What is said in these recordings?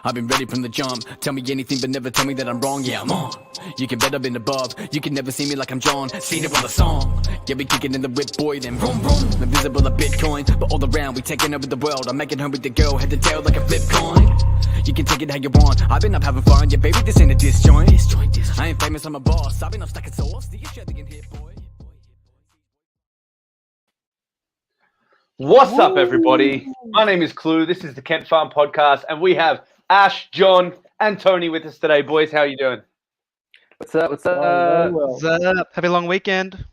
I've been ready from the jump. Tell me anything, but never tell me that I'm wrong. Yeah, I'm on. You can bet I've been above. You can never see me like I'm John. Seen it with a song. Get me kicking in the whip, boy, then vroom, vroom. Invisible like Bitcoin, but all around we taking over the world. I'm making her with the girl, head to tail like a flip coin. You can take it how you want. I've been up having fun. Yeah, baby, this ain't a disjoint. I ain't famous, I'm a boss. I've been up stacking sauce. Do you share the hit, boy? What's up, everybody? My name is Clue. This is the Kent Farm Podcast, and we have Ash, John, and Tony with us today. Boys, how are you doing? What's up? What's up? Very well. What's up? Happy long weekend.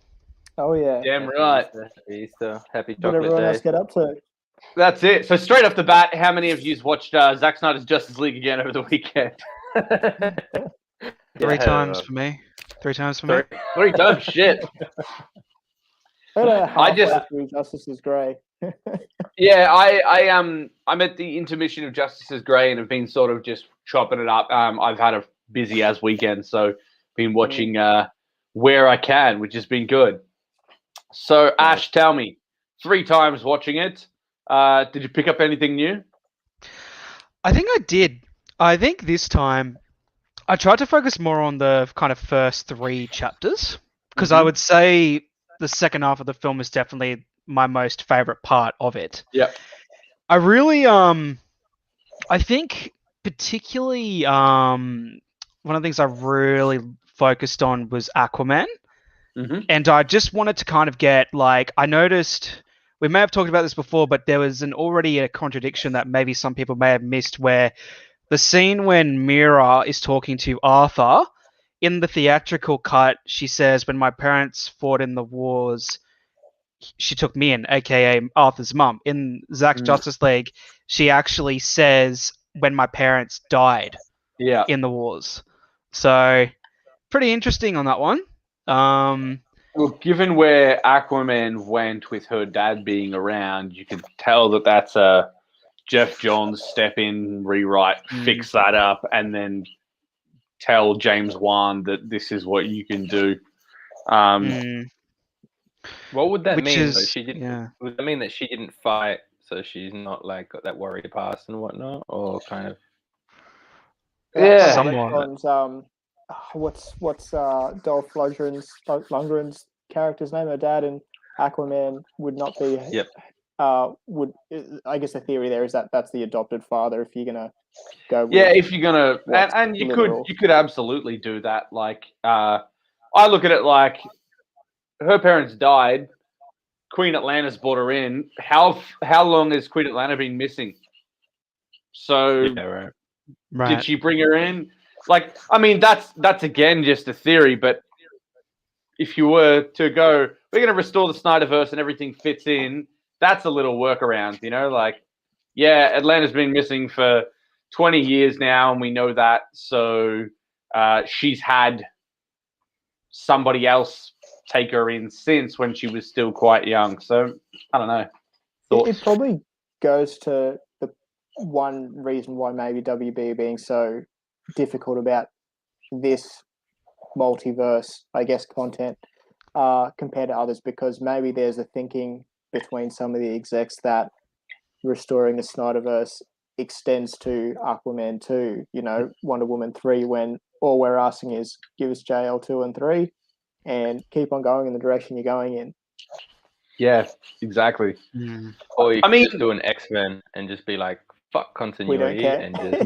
Oh yeah. Damn right. Happy Easter. Happy What chocolate everyone day. else get up to? That's it. So straight off the bat, how many of you watched Zack Snyder's Justice League again over the weekend? Three times for me. Three times for me. Three times, shit. I just Justice is Grey. Yeah, I'm at the intermission of Justice is Grey and have been sort of just chopping it up. I've had a busy as weekend, so been watching where I can, which has been good. So Ash, tell me, 3 times watching it. Did you pick up anything new? I think I did. I think this time I tried to focus more on the kind of first 3 chapters because I would say the second half of the film is definitely my most favorite part of it. Yeah. I really I think particularly one of the things I really focused on was Aquaman. And I just wanted to kind of get, like, I noticed, we may have talked about this before, but there was already a contradiction that maybe some people may have missed, where the scene when Mira is talking to Arthur, in the theatrical cut, she says, when my parents fought in the wars, she took me in, aka Arthur's mum. In Zack's Justice League, she actually says, when my parents died in the wars. So, pretty interesting on that one. Well, given where Aquaman went with her dad being around, you can tell that that's a Jeff Johns step in, rewrite, fix that up, and then tell James Wan that this is what you can do. What would that mean? Is, though? She didn't. Would that mean that she didn't fight, so she's not like got that warrior past and whatnot, or kind of? Yeah, somewhat. What's Dolph Lundgren's character's name? Her dad in Aquaman would not be. Yep. I guess the theory there is that that's the adopted father. If you're gonna go. With if you're gonna, and you could absolutely do that. Like, I look at it like her parents died. Queen Atlantis brought her in. How long has Queen Atlanta been missing? So, right. Did she bring her in? Like, I mean, that's again just a theory, but if you were to go, we're going to restore the SnyderVerse and everything fits in, that's a little workaround, you know? Like, yeah, Atlanta's been missing for 20 years now, and we know that, so she's had somebody else take her in since when she was still quite young. So, I don't know. It probably goes to the one reason why maybe WB being so difficult about this multiverse, I guess, content compared to others, because maybe there's a thinking between some of the execs that restoring the Snyderverse extends to Aquaman 2, you know, Wonder Woman 3, when all we're asking is give us JL 2 and 3 and keep on going in the direction you're going in. Yeah, exactly. Or you could just do an X-Men and just be like, fuck continuity, and just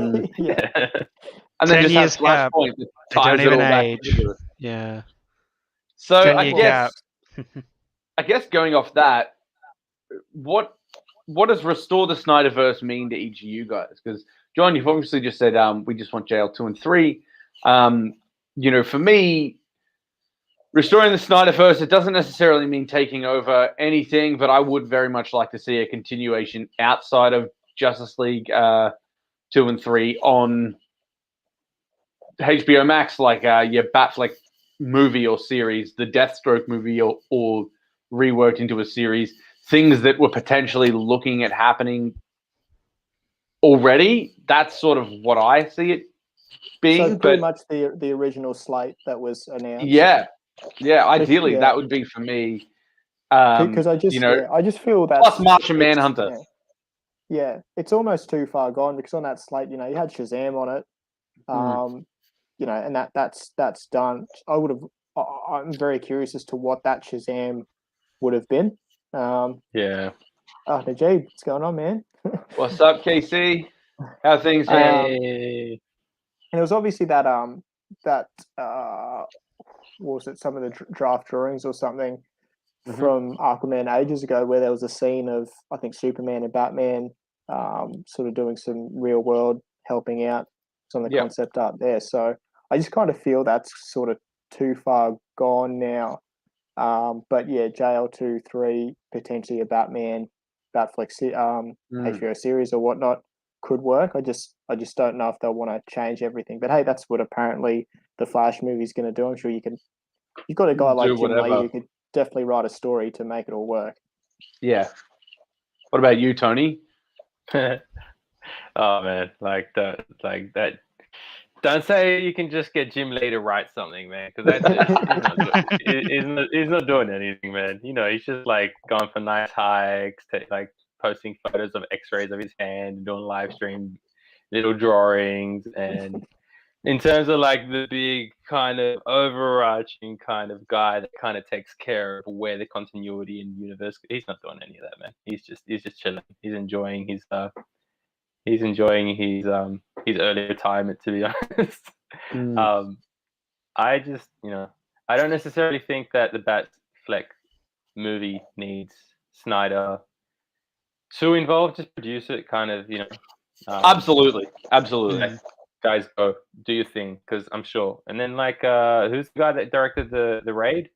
and then just have Flashpoint that ties it all back together. Yeah. So I guess going off that, what does restore the Snyderverse mean to each of you guys? Because John, you've obviously just said we just want JL 2 and 3. You know, for me, restoring the Snyderverse, it doesn't necessarily mean taking over anything, but I would very much like to see a continuation outside of Justice League 2 and 3 on HBO Max, like your Batfleck movie or series, the Deathstroke movie, or reworked into a series, things that were potentially looking at happening already. That's sort of what I see it being. So pretty much the original slate that was announced. Yeah, ideally that would be for me. Because I just feel that plus Martian Manhunter. yeah, it's almost too far gone because on that slate, you know, you had Shazam on it, you know, and that's done. I'm very curious as to what that Shazam would have been. Yeah. Oh, Najib, what's going on, man? What's up, KC? How things? Hey. And it was obviously that that what was it, some of the draft drawings or something from Aquaman ages ago, where there was a scene of I think Superman and Batman sort of doing some real world helping out some of the concept art there. So I just kind of feel that's sort of too far gone now. But yeah, JL2 3 potentially a Batflex HBO series or whatnot could work. I just don't know if they'll want to change everything. But hey, that's what apparently the Flash movie's going to do. I'm sure you've got a guy like Jim Lee who could definitely write a story to make it all work. Yeah. What about you, Tony? Oh man, like that. Don't say you can just get Jim Lee to write something, man, because he's not doing anything, man. You know, he's just like going for nice hikes, like posting photos of X-rays of his hand, doing live stream little drawings, and in terms of like the big kind of overarching kind of guy that kind of takes care of where the continuity in the universe, he's not doing any of that, man. He's just chilling. He's enjoying his early retirement, to be honest. I just, you know, I don't necessarily think that the Batfleck movie needs Snyder too involved. Just produce it, kind of, you know. Absolutely. Guys, go do your thing, because I'm sure. And then, like, who's the guy that directed the raid?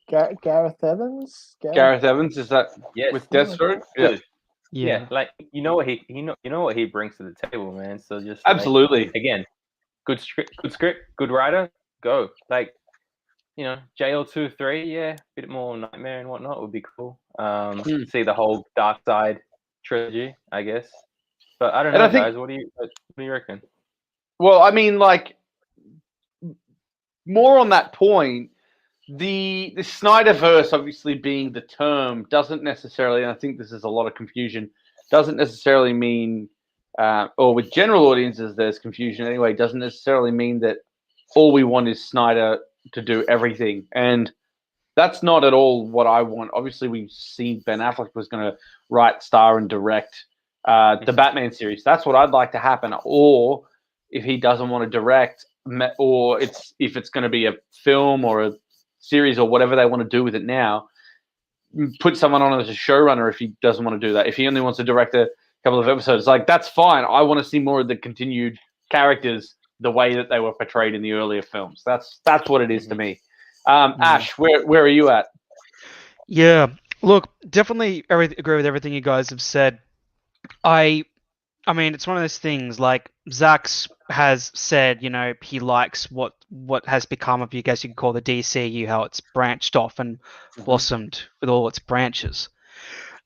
Gareth Evans. Gareth Evans, is that with Deathstroke? Yeah, like you know what he brings to the table, man. So just absolutely, like, again, good script, good writer. Go, like, you know, JL2 3, yeah, a bit more Nightmare and whatnot would be cool. See the whole Dark Side trilogy, I guess. But I don't know, guys. What do you reckon? Well, I mean, like, more on that point, the SnyderVerse obviously being the term doesn't necessarily, and I think this is a lot of confusion, doesn't necessarily mean, or with general audiences there's confusion anyway, doesn't necessarily mean that all we want is Snyder to do everything. And that's not at all what I want. Obviously, we've seen Ben Affleck was going to write, star, and direct the Batman series. That's what I'd like to happen. Or if he doesn't want to direct, or if it's going to be a film or a series or whatever they want to do with it now, put someone on as a showrunner if he doesn't want to do that. If he only wants to direct a couple of episodes, like, that's fine. I want to see more of the continued characters the way that they were portrayed in the earlier films. That's what it is to me. Ash, where are you at? Yeah, look, definitely agree with everything you guys have said. I mean, it's one of those things, like, Zach has said, you know, he likes what has become of, I guess you could call the DCU, how it's branched off and blossomed with all its branches.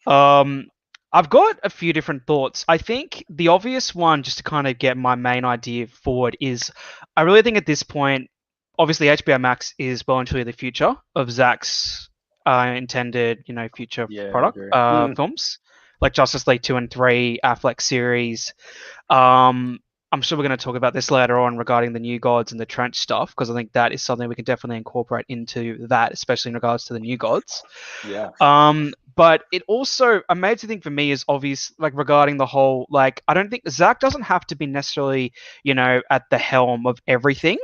I've got a few different thoughts. I think the obvious one, just to kind of get my main idea forward, is I really think at this point, obviously HBO Max is well and truly the future of Zach's intended, you know, future product films, like Justice League 2 and 3, Affleck series. I'm sure we're going to talk about this later on regarding the New Gods and the Trench stuff, because I think that is something we can definitely incorporate into that, especially in regards to the New Gods. Yeah. But it also, a major thing for me is obvious, like, regarding the whole, like, I don't think Zach doesn't have to be necessarily, you know, at the helm of everything,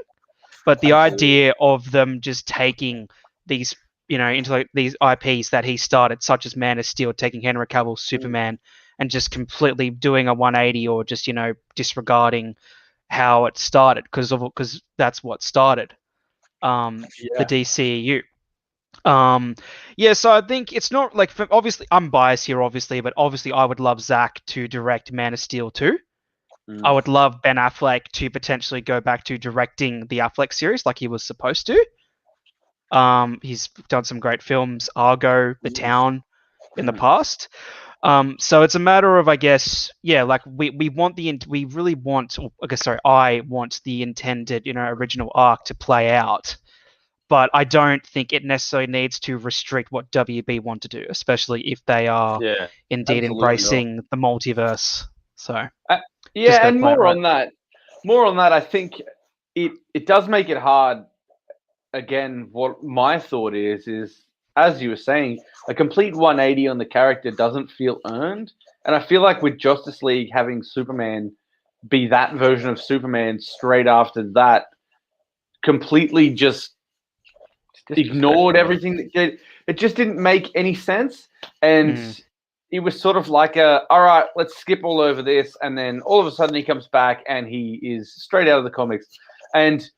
but the idea of them just taking these, you know, into like these IPs that he started, such as Man of Steel, taking Henry Cavill's Superman and just completely doing a 180, or just, you know, disregarding how it started, because that's what started the DCEU. So I think it's not like, obviously I'm biased here, obviously, but obviously I would love Zach to direct Man of Steel 2. I would love Ben Affleck to potentially go back to directing the Affleck series like he was supposed to. He's done some great films, Argo, The Town, in the past. So it's a matter of, I guess, like I want the intended, you know, original arc to play out. but I don't think it necessarily needs to restrict what WB want to do, especially if they are indeed absolutely embracing the multiverse. So yeah, and more on that, I think it does make it hard. Again, what my thought is as you were saying, a complete 180 on the character doesn't feel earned, and I feel like with Justice League having Superman be that version of Superman straight after that, completely just ignored everything. It just didn't make any sense, and it was sort of like all right, let's skip all over this, and then all of a sudden he comes back and he is straight out of the comics. And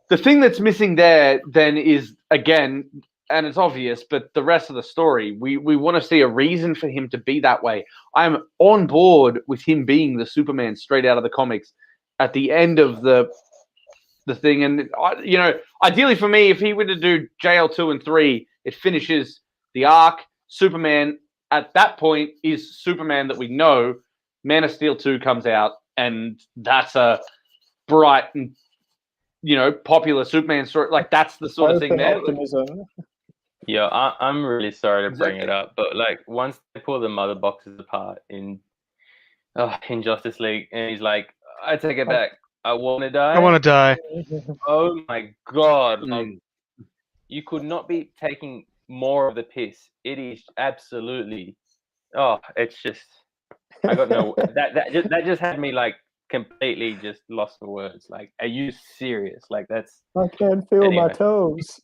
the thing that's missing there then is, again, and it's obvious, but the rest of the story, we want to see a reason for him to be that way. I'm on board with him being the Superman straight out of the comics at the end of the thing. And, ideally for me, if he were to do JL 2 and 3, it finishes the arc. Superman at that point is Superman that we know. Man of Steel 2 comes out, and that's a bright and popular Superman story. Like, that's the sort of thing there. Yeah, I'm really sorry to bring it up, but like once they pull the mother boxes apart in Justice League, and he's like, I take it back. I want to die. I want to die. Oh my God. You could not be taking more of the piss. It is absolutely, it's just, I got no, that just had me like completely just lost for words. Like, are you serious? Like, that's. I can't feel my toes.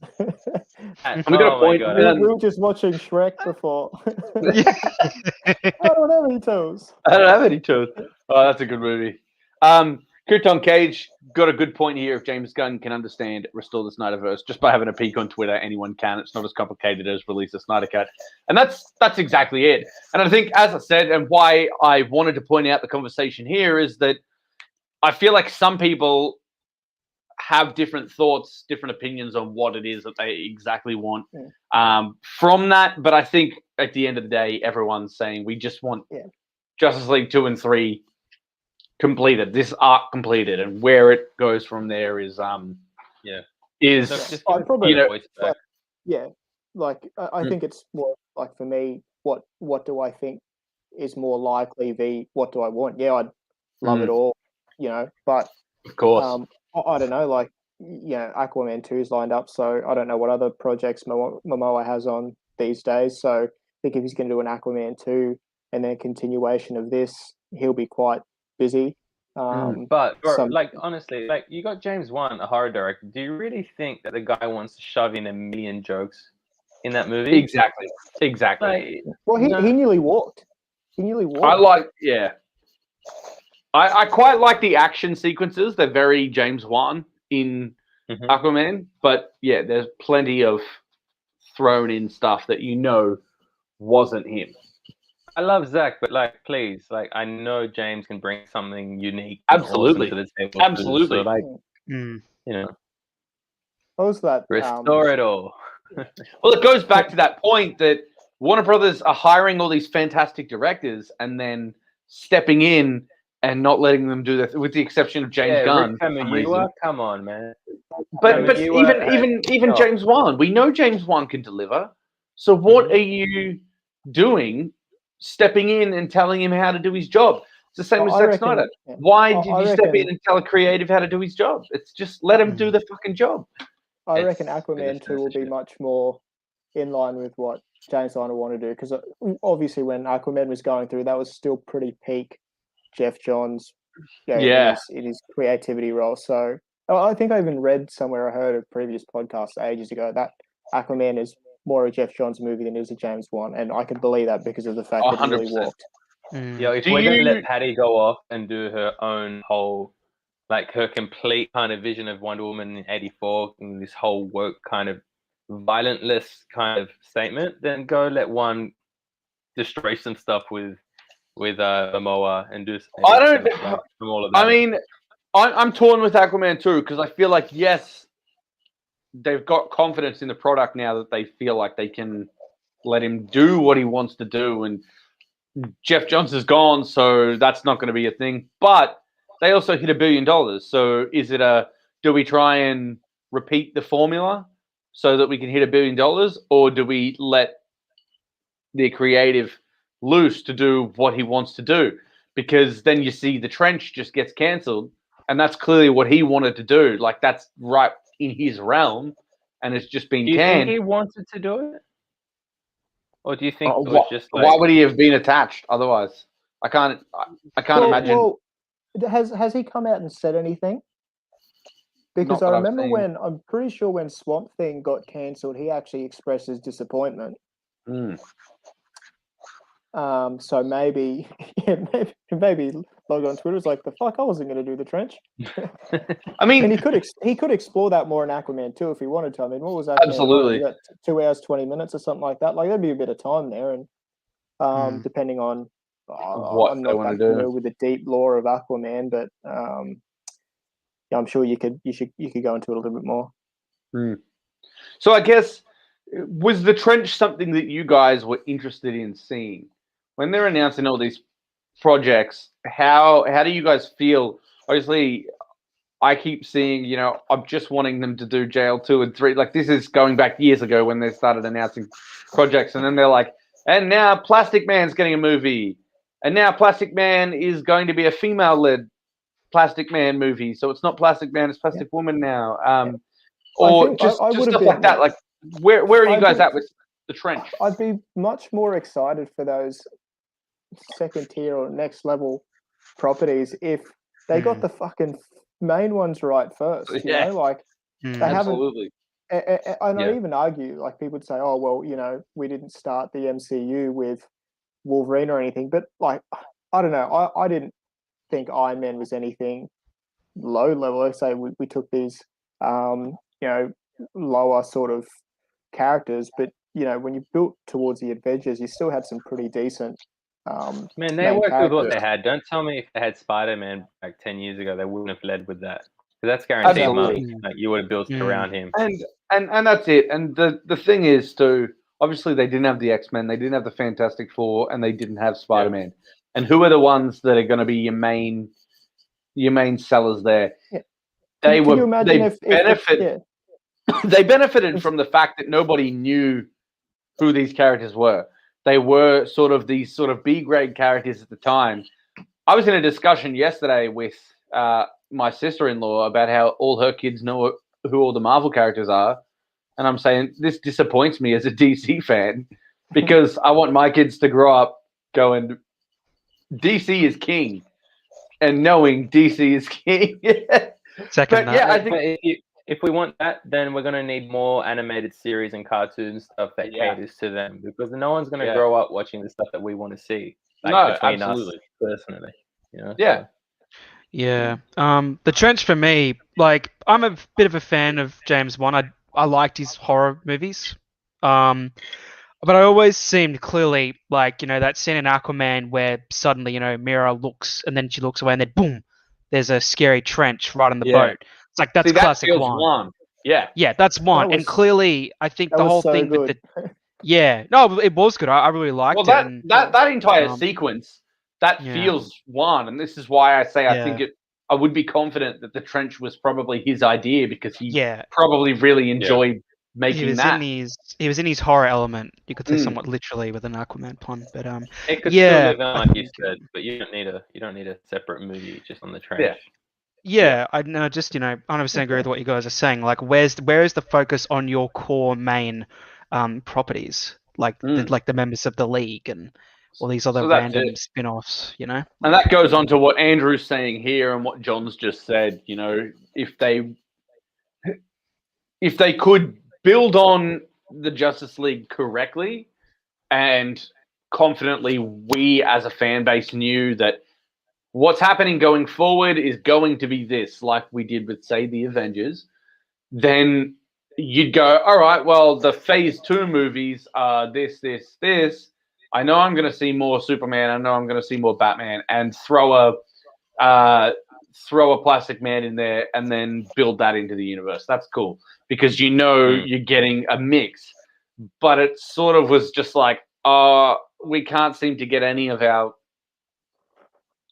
I'm gonna point. We were just watching Shrek before. I don't have any toes. I don't have any toes. Oh, that's a good movie. Kirton Cage got a good point here. If James Gunn can understand restore the Snyderverse just by having a peek on Twitter, anyone can. It's not as complicated as release a Snyder Cut, and that's exactly it. And I think, as I said, and why I wanted to point out the conversation here is that I feel like some people have different thoughts, different opinions on what it is that they exactly want from that. But I think at the end of the day, everyone's saying we just want Justice League 2 and 3 completed, this arc completed, and where it goes from there is I think it's more like, for me, what do I think is more likely what do I want? Yeah, I'd love it all, but of course, I don't know, like, Aquaman 2 is lined up, so I don't know what other projects Momoa has on these days. So I think if he's going to do an Aquaman 2 and then a continuation of this, he'll be quite busy. But honestly, like, you got James Wan, a horror director. Do you really think that the guy wants to shove in a million jokes in that movie? Exactly. Like, well, he nearly walked. I quite like the action sequences. They're very James Wan in Aquaman, but yeah, there's plenty of thrown in stuff that wasn't him. I love Zach, but like, please, like, I know James can bring something unique, absolutely, to the table. Absolutely. So, like, what was that? Restore it all. Well, it goes back to that point that Warner Brothers are hiring all these fantastic directors and then stepping in and not letting them do that, with the exception of James Gunn. Come on, man. But even James Wan, we know James Wan can deliver. So what are you doing, stepping in and telling him how to do his job? It's the same as Zack Snyder. Why did you step in and tell a creative how to do his job? It's just let him do the fucking job. I reckon Aquaman 2 will be much more in line with what James Gunn want to do, because obviously when Aquaman was going through, that was still pretty peak Jeff Johns in his creativity role. So I think I even read somewhere, I heard a previous podcast ages ago, that Aquaman is more a Jeff Johns movie than it is a James Wan, and I can believe that because of the fact that he really walked. Yeah, if we're going to let Patty go off and do her own whole, like, her complete kind of vision of Wonder Woman in 84, and this whole woke kind of violentless kind of statement, then go let one destroy some stuff with Momoa and do. From all of that. I mean, I'm torn with Aquaman 2 because I feel like, yes, they've got confidence in the product now that they feel like they can let him do what he wants to do, and Jeff Johns is gone, so that's not going to be a thing. But they also hit $1 billion, so is it do we try and repeat the formula so that we can hit $1 billion, or do we let the creative loose to do what he wants to do? Because then you see the Trench just gets cancelled, and that's clearly what he wanted to do. Like, that's right in his realm, and it's just been Do you canned. think he wanted to do it? Or do you think it was why, just like... why would he have been attached otherwise? I can't imagine. Well, has he come out and said anything? Because Not I that I've remember seen. I'm pretty sure when Swamp Thing got cancelled, he actually expressed his disappointment. So maybe, maybe log on Twitter was like, the fuck, I wasn't going to do the Trench. I mean, and he could explore that more in Aquaman 2 if he wanted to. I mean, what was that? Absolutely. 2 hours 20 minutes or something like that. Like, there'd be a bit of time there, and depending on what I'm they not want that to do. familiar with the deep lore of Aquaman, but yeah, I'm sure you could go into it a little bit more. So I guess, was the Trench something that you guys were interested in seeing when they're announcing all these projects? How do you guys feel? Obviously, I keep seeing, I'm just wanting them to do Jail 2 and 3. Like, this is going back years ago when they started announcing projects, and then they're like, and now Plastic Man's getting a movie, and now Plastic Man is going to be a female-led Plastic Man movie, so it's not Plastic Man, it's Plastic Woman now. Or just stuff like that. Like, where are you guys at with the Trench? I'd be much more excited for those second tier or next level properties if they got the fucking main ones right first. You know, like they Absolutely. haven't. And I even argue, like, people would say, "Oh, well, we didn't start the MCU with Wolverine or anything," but like, I don't know. I didn't think Iron Man was anything low level. I say we took these lower sort of characters, but when you built towards the Avengers, you still had some pretty decent man, they worked with what they had. Don't tell me if they had Spider-Man like 10 years ago, they wouldn't have led with that, because that's guaranteed money. Like, you would have built it around him, and that's it. And the thing is, too, obviously they didn't have the X-Men, they didn't have the Fantastic Four, and they didn't have Spider-Man. And who are the ones that are going to be your main sellers there? They benefited from the fact that nobody knew who these characters were. They were sort of these sort of B-grade characters at the time. I was in a discussion yesterday with my sister-in-law about how all her kids know who all the Marvel characters are. And I'm saying, this disappoints me as a DC fan, because I want my kids to grow up going, DC is king, and knowing DC is king. Second that. I think if we want that, then we're going to need more animated series and cartoon stuff that caters to them, because no one's going to grow up watching the stuff that we want to see. Like, between us, personally. Yeah. The Trench for me, like, I'm a bit of a fan of James Wan. I liked his horror movies. But I always seemed clearly like, that scene in Aquaman where suddenly, Mira looks and then she looks away and then boom, there's a scary Trench right on the boat. It's like, that's classic Wan. Yeah, that's Wan. And clearly, I think the whole thing with the... Yeah. No, it was good. I really liked it. That entire sequence, that feels Wan. And this is why I say I think I would be confident that the Trench was probably his idea, because he probably really enjoyed making that. He was in his horror element, you could say, somewhat literally, with an Aquaman pun. But it could still live on, like you said, but you don't need a separate movie just on the Trench. I know, just 100% agree with what you guys are saying. Like, where is the focus on your core main properties, like the members of the League and all these other random spin-offs, And that goes on to what Andrew's saying here and what John's just said. If they could build on the Justice League correctly, and confidently we as a fan base knew that what's happening going forward is going to be this, like we did with, say, the Avengers, then you'd go, all right, well, the Phase 2 movies are this. I know I'm going to see more Superman. I know I'm going to see more Batman, and throw a Plastic Man in there and then build that into the universe. That's cool, because you're getting a mix. But it sort of was just like, we can't seem to get any of our,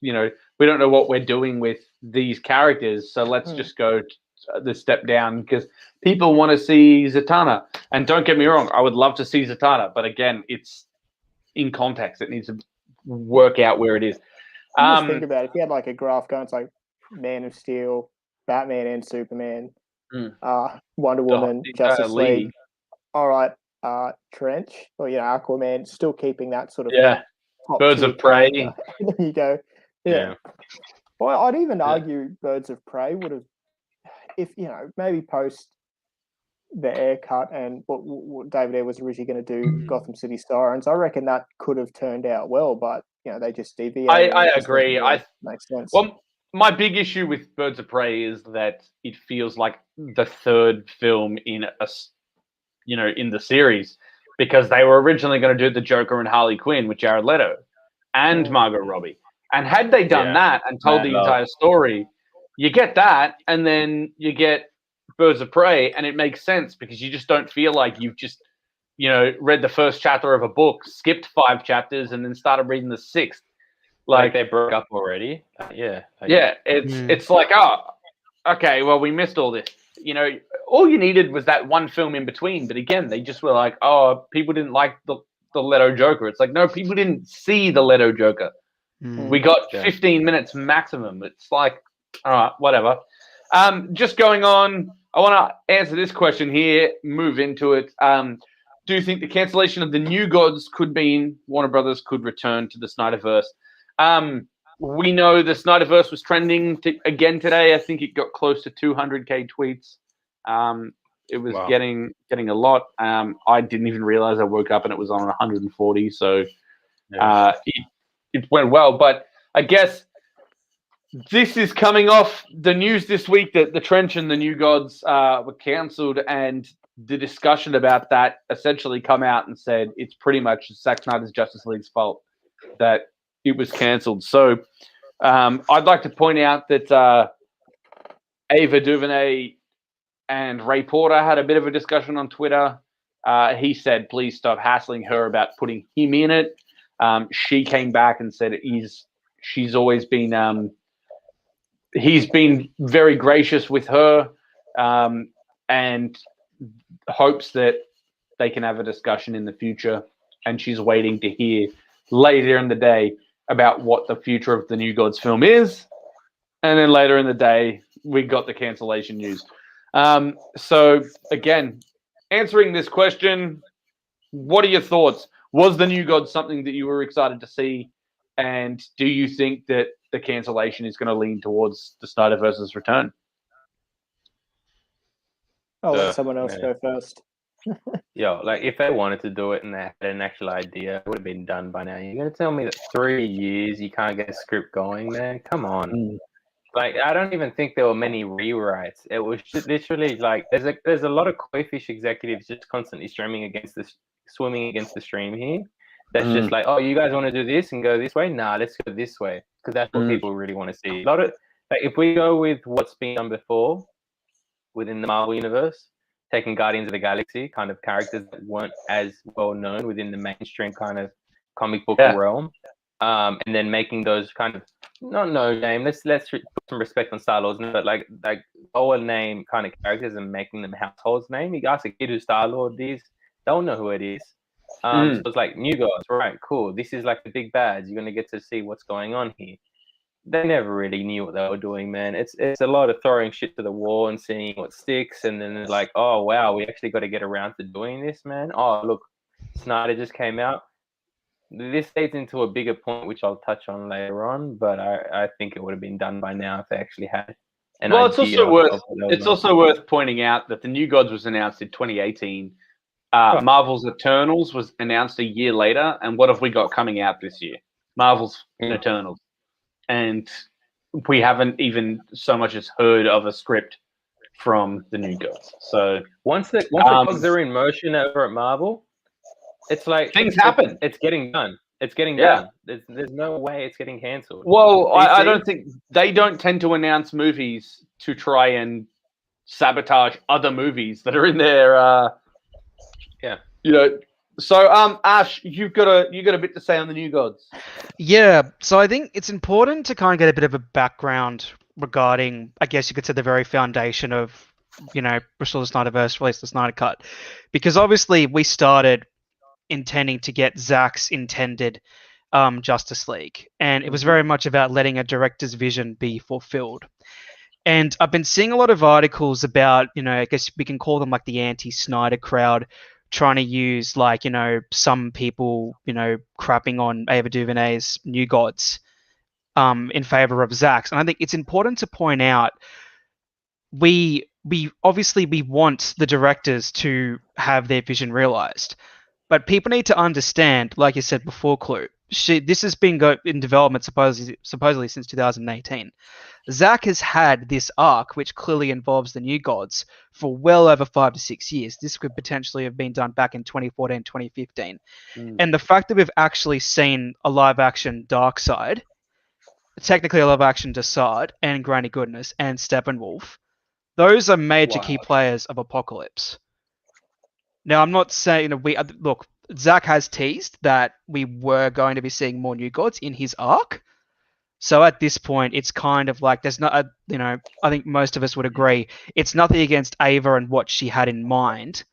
we don't know what we're doing with these characters, so let's just go the step down because people want to see Zatanna. And don't get me wrong, I would love to see Zatanna, but again, it's in context. It needs to work out where it is. Just think about it. If you had like a graph going, it's like Man of Steel, Batman and Superman, Wonder Woman, Justice League. All right, Trench, or Aquaman, still keeping that sort of Birds of Prey. There you go. Yeah. Well, I'd even argue Birds of Prey would have, if maybe post the air cut and what David Ayer was originally going to do, Gotham City Sirens. I reckon that could have turned out well, but they just deviated. I agree. Makes sense. Well, my big issue with Birds of Prey is that it feels like the third film in in the series, because they were originally going to do the Joker and Harley Quinn with Jared Leto and Margot Robbie. And had they done that and told the entire story, you get that, and then you get Birds of Prey, and it makes sense because you just don't feel like you've just, read the first chapter of a book, skipped 5 chapters, and then started reading the 6th. Like they broke up already. It's like, okay, well, we missed all this. All you needed was that one film in between. But again, they just were like, people didn't like the Leto Joker. It's like, no, people didn't see the Leto Joker. We got 15 minutes maximum. It's like, all right, whatever. Just going on, I want to answer this question here, move into it. Do you think the cancellation of the New Gods could mean Warner Brothers could return to the Snyderverse? We know the Snyderverse was trending again today. I think it got close to 200K tweets. It was getting a lot. I didn't even realize I woke up and it was on 140. So it went well. But I guess this is coming off the news this week that the Trench and the New Gods were cancelled, and the discussion about that essentially come out and said it's pretty much Zack Snyder's Justice League's fault that it was cancelled. So I'd like to point out that Ava DuVernay and Ray Porter had a bit of a discussion on Twitter. He said, please stop hassling her about putting him in it. She came back and said she's always been he's been very gracious with her, and hopes that they can have a discussion in the future. And she's waiting to hear later in the day about what the future of the New Gods film is. And then later in the day, we got the cancellation news. So again, answering this question, what are your thoughts? Was the New Gods something that you were excited to see? And do you think that the cancellation is going to lean towards the Snyderverse's return? I'll let someone else go first. Like if they wanted to do it and they had an actual idea, it would have been done by now. You're going to tell me that 3 years you can't get a script going, man? Come on. Like, I don't even think there were many rewrites. It was just literally like there's a lot of koi fish executives just constantly swimming against the stream here. That's just like, oh, you guys want to do this and go this way? Nah, let's go this way, because that's what people really want to see. A lot of if we go with what's been done before within the Marvel universe, taking Guardians of the Galaxy kind of characters that weren't as well known within the mainstream kind of comic book realm, and then making those kind of not no name. Let's put some respect on Star-Lord's name, but like lower name kind of characters and making them households name. You ask a kid who Star-Lord is, they'll know who it is. So it's like New Gods, right? Cool. This is like the big bads. You're gonna get to see what's going on here. They never really knew what they were doing, man. It's a lot of throwing shit to the wall and seeing what sticks, and then it's like, oh wow, we actually got to get around to doing this, man. Oh look, Snyder just came out. This leads into a bigger point, which I'll touch on later on, but I think it would have been done by now if they actually had. Well, it's also worth pointing out that the New Gods was announced in 2018. Marvel's Eternals was announced a year later, and what have we got coming out this year? Marvel's Eternals. And we haven't even so much as heard of a script from the New Gods. So once the cogs are in motion over at Marvel, it's like things happen. It's getting done. It's getting done. There's no way it's getting cancelled. Well, I don't think they don't tend to announce movies to try and sabotage other movies that are in their So, Ash, you got a bit to say on the New Gods. Yeah, so I think it's important to kind of get a bit of a background regarding, I guess you could say, the very foundation of, Restore the SnyderVerse, release the Snyder Cut, because obviously we started intending to get Zack's intended Justice League, and it was very much about letting a director's vision be fulfilled. And I've been seeing a lot of articles about, I guess we can call them like the anti-Snyder crowd, trying to use some people, crapping on Ava DuVernay's New Gods in favor of Zack's. And I think it's important to point out we obviously we want the directors to have their vision realized, but people need to understand, like you said before, Clue, this has been in development supposedly since 2018. Zack has had this arc, which clearly involves the New Gods, for well over 5 to 6 years. This could potentially have been done back in 2014, 2015. And the fact that we've actually seen a live-action Darkseid, technically a live-action Desaad, and Granny Goodness, and Steppenwolf, those are major key players of Apocalypse. Now, I'm not saying look, Zack has teased that we were going to be seeing more New Gods in his arc. So at this point, it's kind of like there's not, I think most of us would agree, it's nothing against Ava and what she had in mind.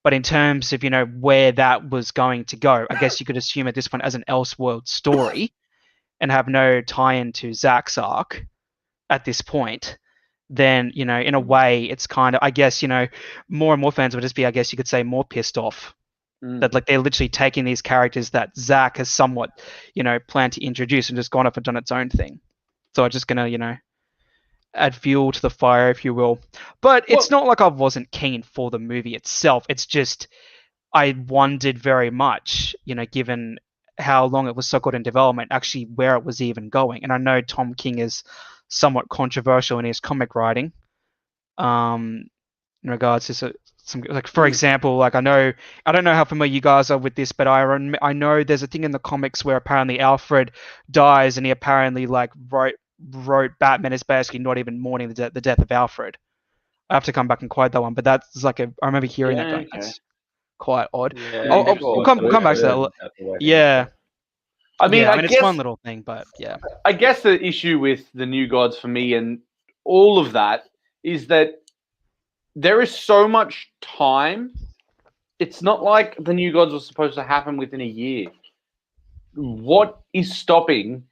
But in terms of, where that was going to go, I guess you could assume at this point as an Elseworld story and have no tie-in to Zack's arc at this point, then, in a way, it's kind of, I guess, more and more fans would just be, I guess you could say, more pissed off. That like they're literally taking these characters that Zack has somewhat, planned to introduce and just gone off and done its own thing. So I'm just gonna, add fuel to the fire, if you will. But it's not like I wasn't keen for the movie itself. It's just I wondered very much, given how long it was so good in development, actually where it was even going. And I know Tom King is somewhat controversial in his comic writing, in regards to some, like, for example, like I don't know how familiar you guys are with this, but I know there's a thing in the comics where apparently Alfred dies, and he apparently like wrote Batman is basically not even mourning the death of Alfred. I have to come back and quote that one, but that's like I remember hearing that going, that's quite odd. Yeah, we'll come back to that. Yeah. I mean, it's one little thing, but yeah. I guess the issue with the New Gods for me and all of that is that there is so much time. It's not like the New Gods was supposed to happen within a year. What is stopping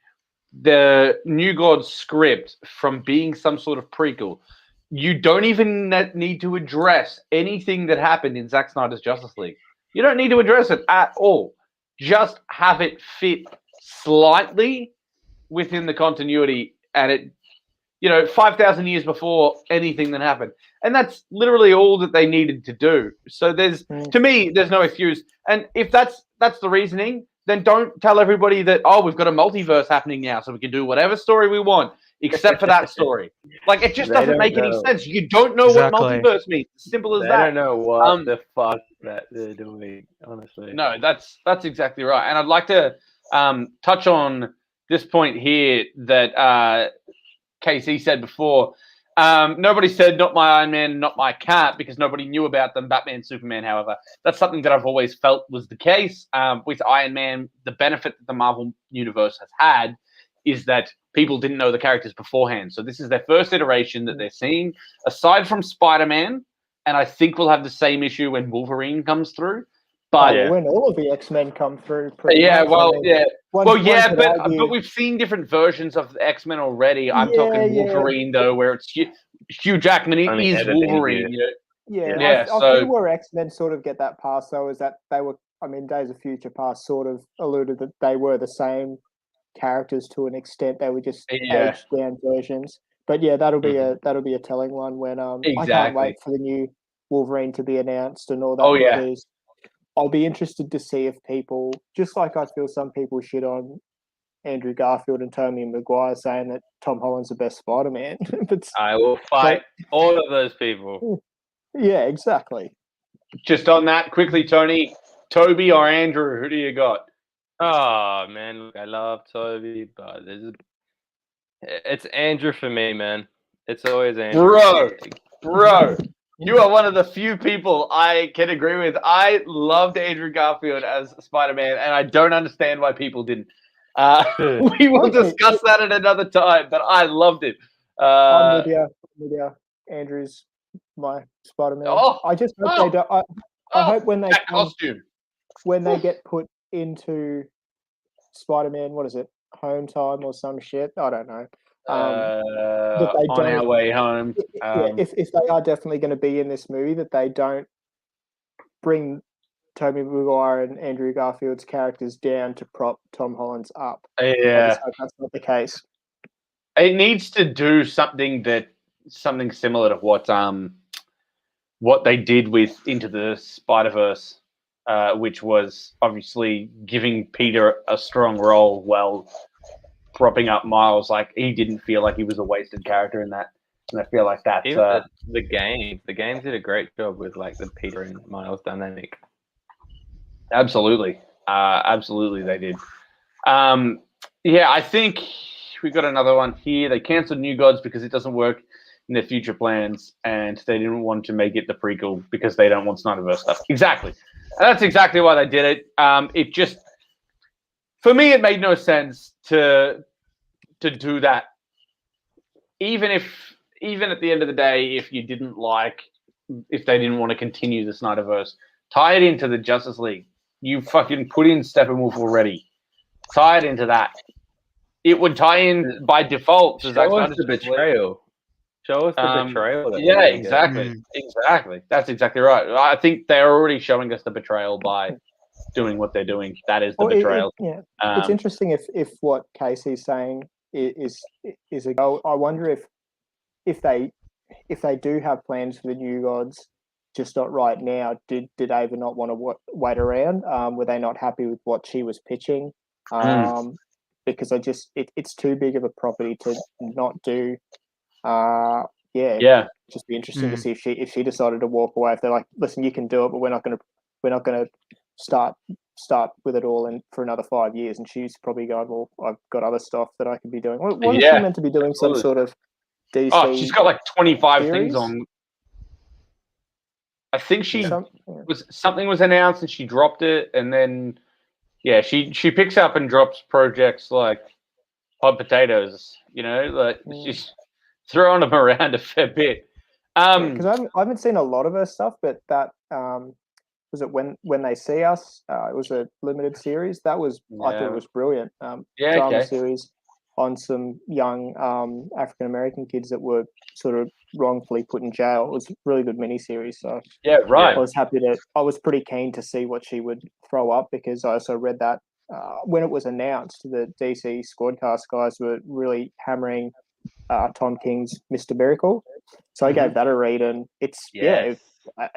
the New Gods script from being some sort of prequel? You don't even need to address anything that happened in Zack Snyder's Justice League. You don't need to address it at all. Just have it fit slightly within the continuity, and it 5,000 years before anything that happened. And that's literally all that they needed to do. So to me, there's no excuse. And if that's the reasoning, then don't tell everybody that, we've got a multiverse happening now, so we can do whatever story we want, except for that story. Like, it just doesn't make any sense. You don't know what multiverse means. Simple as that. I don't know what the fuck that they're doing, honestly. No, that's exactly right. And I'd like to touch on this point here that KC said before. Nobody said not my Iron Man, not my Cap, because nobody knew about them. Batman, Superman, however, that's something that I've always felt was the case. With Iron Man, the benefit that the Marvel Universe has had is that people didn't know the characters beforehand. So this is their first iteration that they're seeing, aside from Spider-Man, and I think we'll have the same issue when Wolverine comes through. But when all of the X-Men come through. But we've seen different versions of the X-Men already. I'm talking Wolverine, though, where it's Hugh Jackman is Wolverine. I think where X-Men sort of get that pass, though, is that they were, Days of Future Past sort of alluded that they were the same characters to an extent. They were just aged down versions. But yeah, that'll be a telling one when I can't wait for the new Wolverine to be announced and all that. Because I'll be interested to see if people, just like I feel some people shit on Andrew Garfield and Tobey Maguire saying that Tom Holland's the best Spider-Man. I will fight all of those people. Yeah, exactly. Just on that, quickly, Tony, Toby or Andrew, who do you got? Oh, man, look, I love Toby, but it's Andrew for me, man. It's always Andrew. Bro. You are one of the few people I can agree with. I loved Andrew Garfield as Spider-Man, and I don't understand why people didn't. We will discuss that at another time, but I loved it. I'm with you. I'm with you. Andrew's my Spider-Man. Oh, I just hope oh, they don't. I hope when they that costume. when they get put into Spider-Man, what is it, Home Time or some shit? I don't know. That they On our don't. way home. If they are definitely going to be in this movie, that they don't bring Tobey Maguire and Andrew Garfield's characters down to prop Tom Holland's up. I Yeah, just hope that's not the case. it needs to do something similar to what they did with Into the Spider-Verse, which was obviously giving Peter a strong role while propping up Miles. Like, he didn't feel like he was a wasted character in that. And I feel like that's Even the games did a great job with like the Peter and Miles dynamic. absolutely they did. Yeah, I think we got another one here. They cancelled New Gods because it doesn't work in their future plans, and they didn't want to make it the prequel because they don't want SnyderVerse stuff. Exactly. And that's exactly why they did it. It just, for me, it made no sense to do that. Even at the end of the day, if they didn't want to continue the SnyderVerse, tie it into the Justice League. You fucking put in Steppenwolf already. Tie it into that. It would tie in by default to Zack Show us Snyder's the betrayal. Show us the betrayal. Yeah, exactly. Exactly. That's exactly right. I think they're already showing us the betrayal by doing what they're doing. That is the betrayal. It's interesting if what Casey's saying is a goal. I wonder if they do have plans for the New Gods, just not right now. Did Ava not want to wait around? Were they not happy with what she was pitching? Because it's too big of a property to not do. Just be interesting to see if she decided to walk away. If they're like, listen, you can do it, but we're not gonna start with it all for another 5 years. And she's probably going, well, I've got other stuff that I could be doing. What is she meant to be doing? Some sort of DC. Oh, she's got like 25 series? things on. I think something was announced and she dropped it, and then she picks up and drops projects like hot potatoes. She's throwing them around a fair bit. Because I haven't seen a lot of her stuff, but that was it when they see us. It was a limited series. That was I thought it was brilliant. Drama series on some young African American kids that were sort of wrongfully put in jail. It was a really good miniseries. So I was pretty keen to see what she would throw up, because I also read that when it was announced, the DC Squadcast guys were really hammering Tom King's Mr. Miracle. So I gave that a read, and it's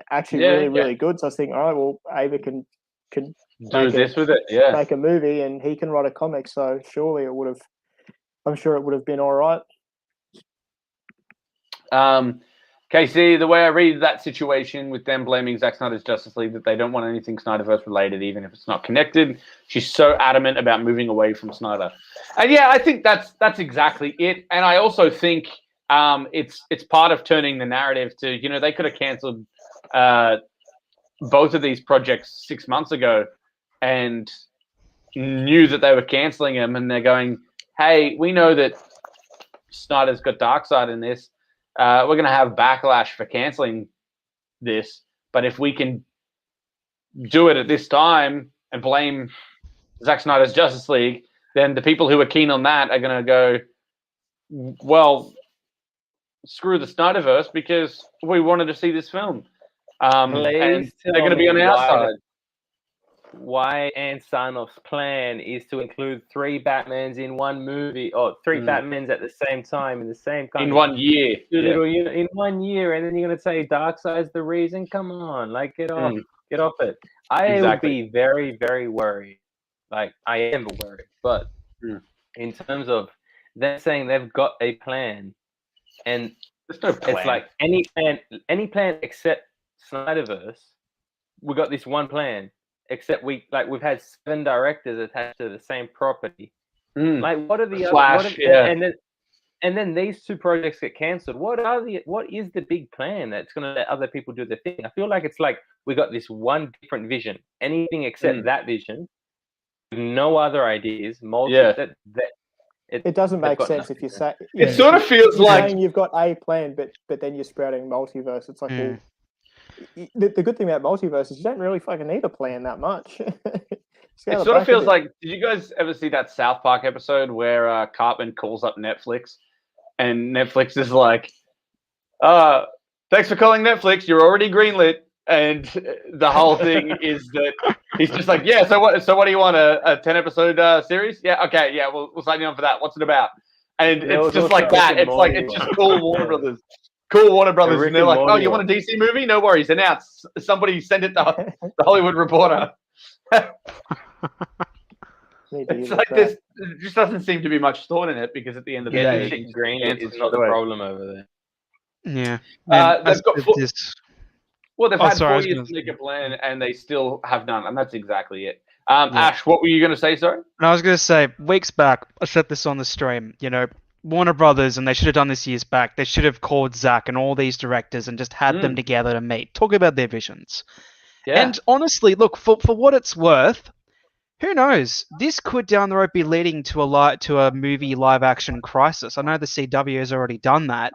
actually really good. So I was thinking, all right, well, Ava can do this with it, make a movie, and he can write a comic. So surely I'm sure it would have been all right. Casey, the way I read that situation with them blaming Zack Snyder's Justice League, that they don't want anything Snyderverse related, even if it's not connected. She's so adamant about moving away from Snyder. And I think that's exactly it. And I also think it's part of turning the narrative to, they could have canceled both of these projects 6 months ago and knew that they were canceling them, and they're going, hey, we know that Snyder's got Darkseid in this. We're going to have backlash for canceling this, but if we can do it at this time and blame Zack Snyder's Justice League, then the people who are keen on that are going to go, well, screw the Snyderverse, because we wanted to see this film. And they're going to be on our side. Why Ann Sarnoff's plan is to include 3 Batmans in one movie, or 3 Batmans at the same time in the same country. In 1 year. In 1 year, and then you're going to say Darkseid's the reason? Come on, get off it. I would be very, very worried. I am worried. But in terms of them saying they've got a plan, and there's no plan. It's like any plan except Snyderverse, we got this one plan. Except we've had 7 directors attached to the same property. What are the Flash? And then these 2 projects get cancelled. What is the big plan that's going to let other people do their thing? I feel like it's like we got this one different vision. Anything except that vision, no other ideas. It doesn't they've make got sense nothing if you there. say It sort of feels you're like saying you've got a plan, but then you're sprouting multiverse. It's like, well, the good thing about multiverse is you don't really fucking need a plan that much. it sort of feels like. Did you guys ever see that South Park episode where Cartman calls up Netflix, and Netflix is like, "Thanks for calling Netflix. You're already greenlit." And the whole thing is that he's just like, "Yeah, so what? So what do you want? A 10-episode series? Yeah, okay, yeah, we'll sign you on for that. What's it about?" And There it's was just also like that. Rick and It's like Morty it's just one. cool Warner Brothers. Cool Warner Brothers, Rick and they're and like, "Oh, Morty you want a one. DC movie? No worries. Announce. Somebody send it to the Hollywood Reporter." It's like this. There just doesn't seem to be much thought in it because at the end of the Getting day, shit green answers is not the straight away. problem over there. Yeah. They've got well, they've Oh, had sorry, I 4 was years gonna to make a say- plan, and they still have none, and that's exactly it. Yeah. Ash, what were you going to say? Sorry. And I was going to say, weeks back, I said this on the stream, Warner Brothers, and they should have done this years back, they should have called Zach and all these directors and just had them together to meet, talk about their visions. Yeah. And honestly, look, for what it's worth, who knows? This could down the road be leading to a movie live action Crisis. I know the CW has already done that,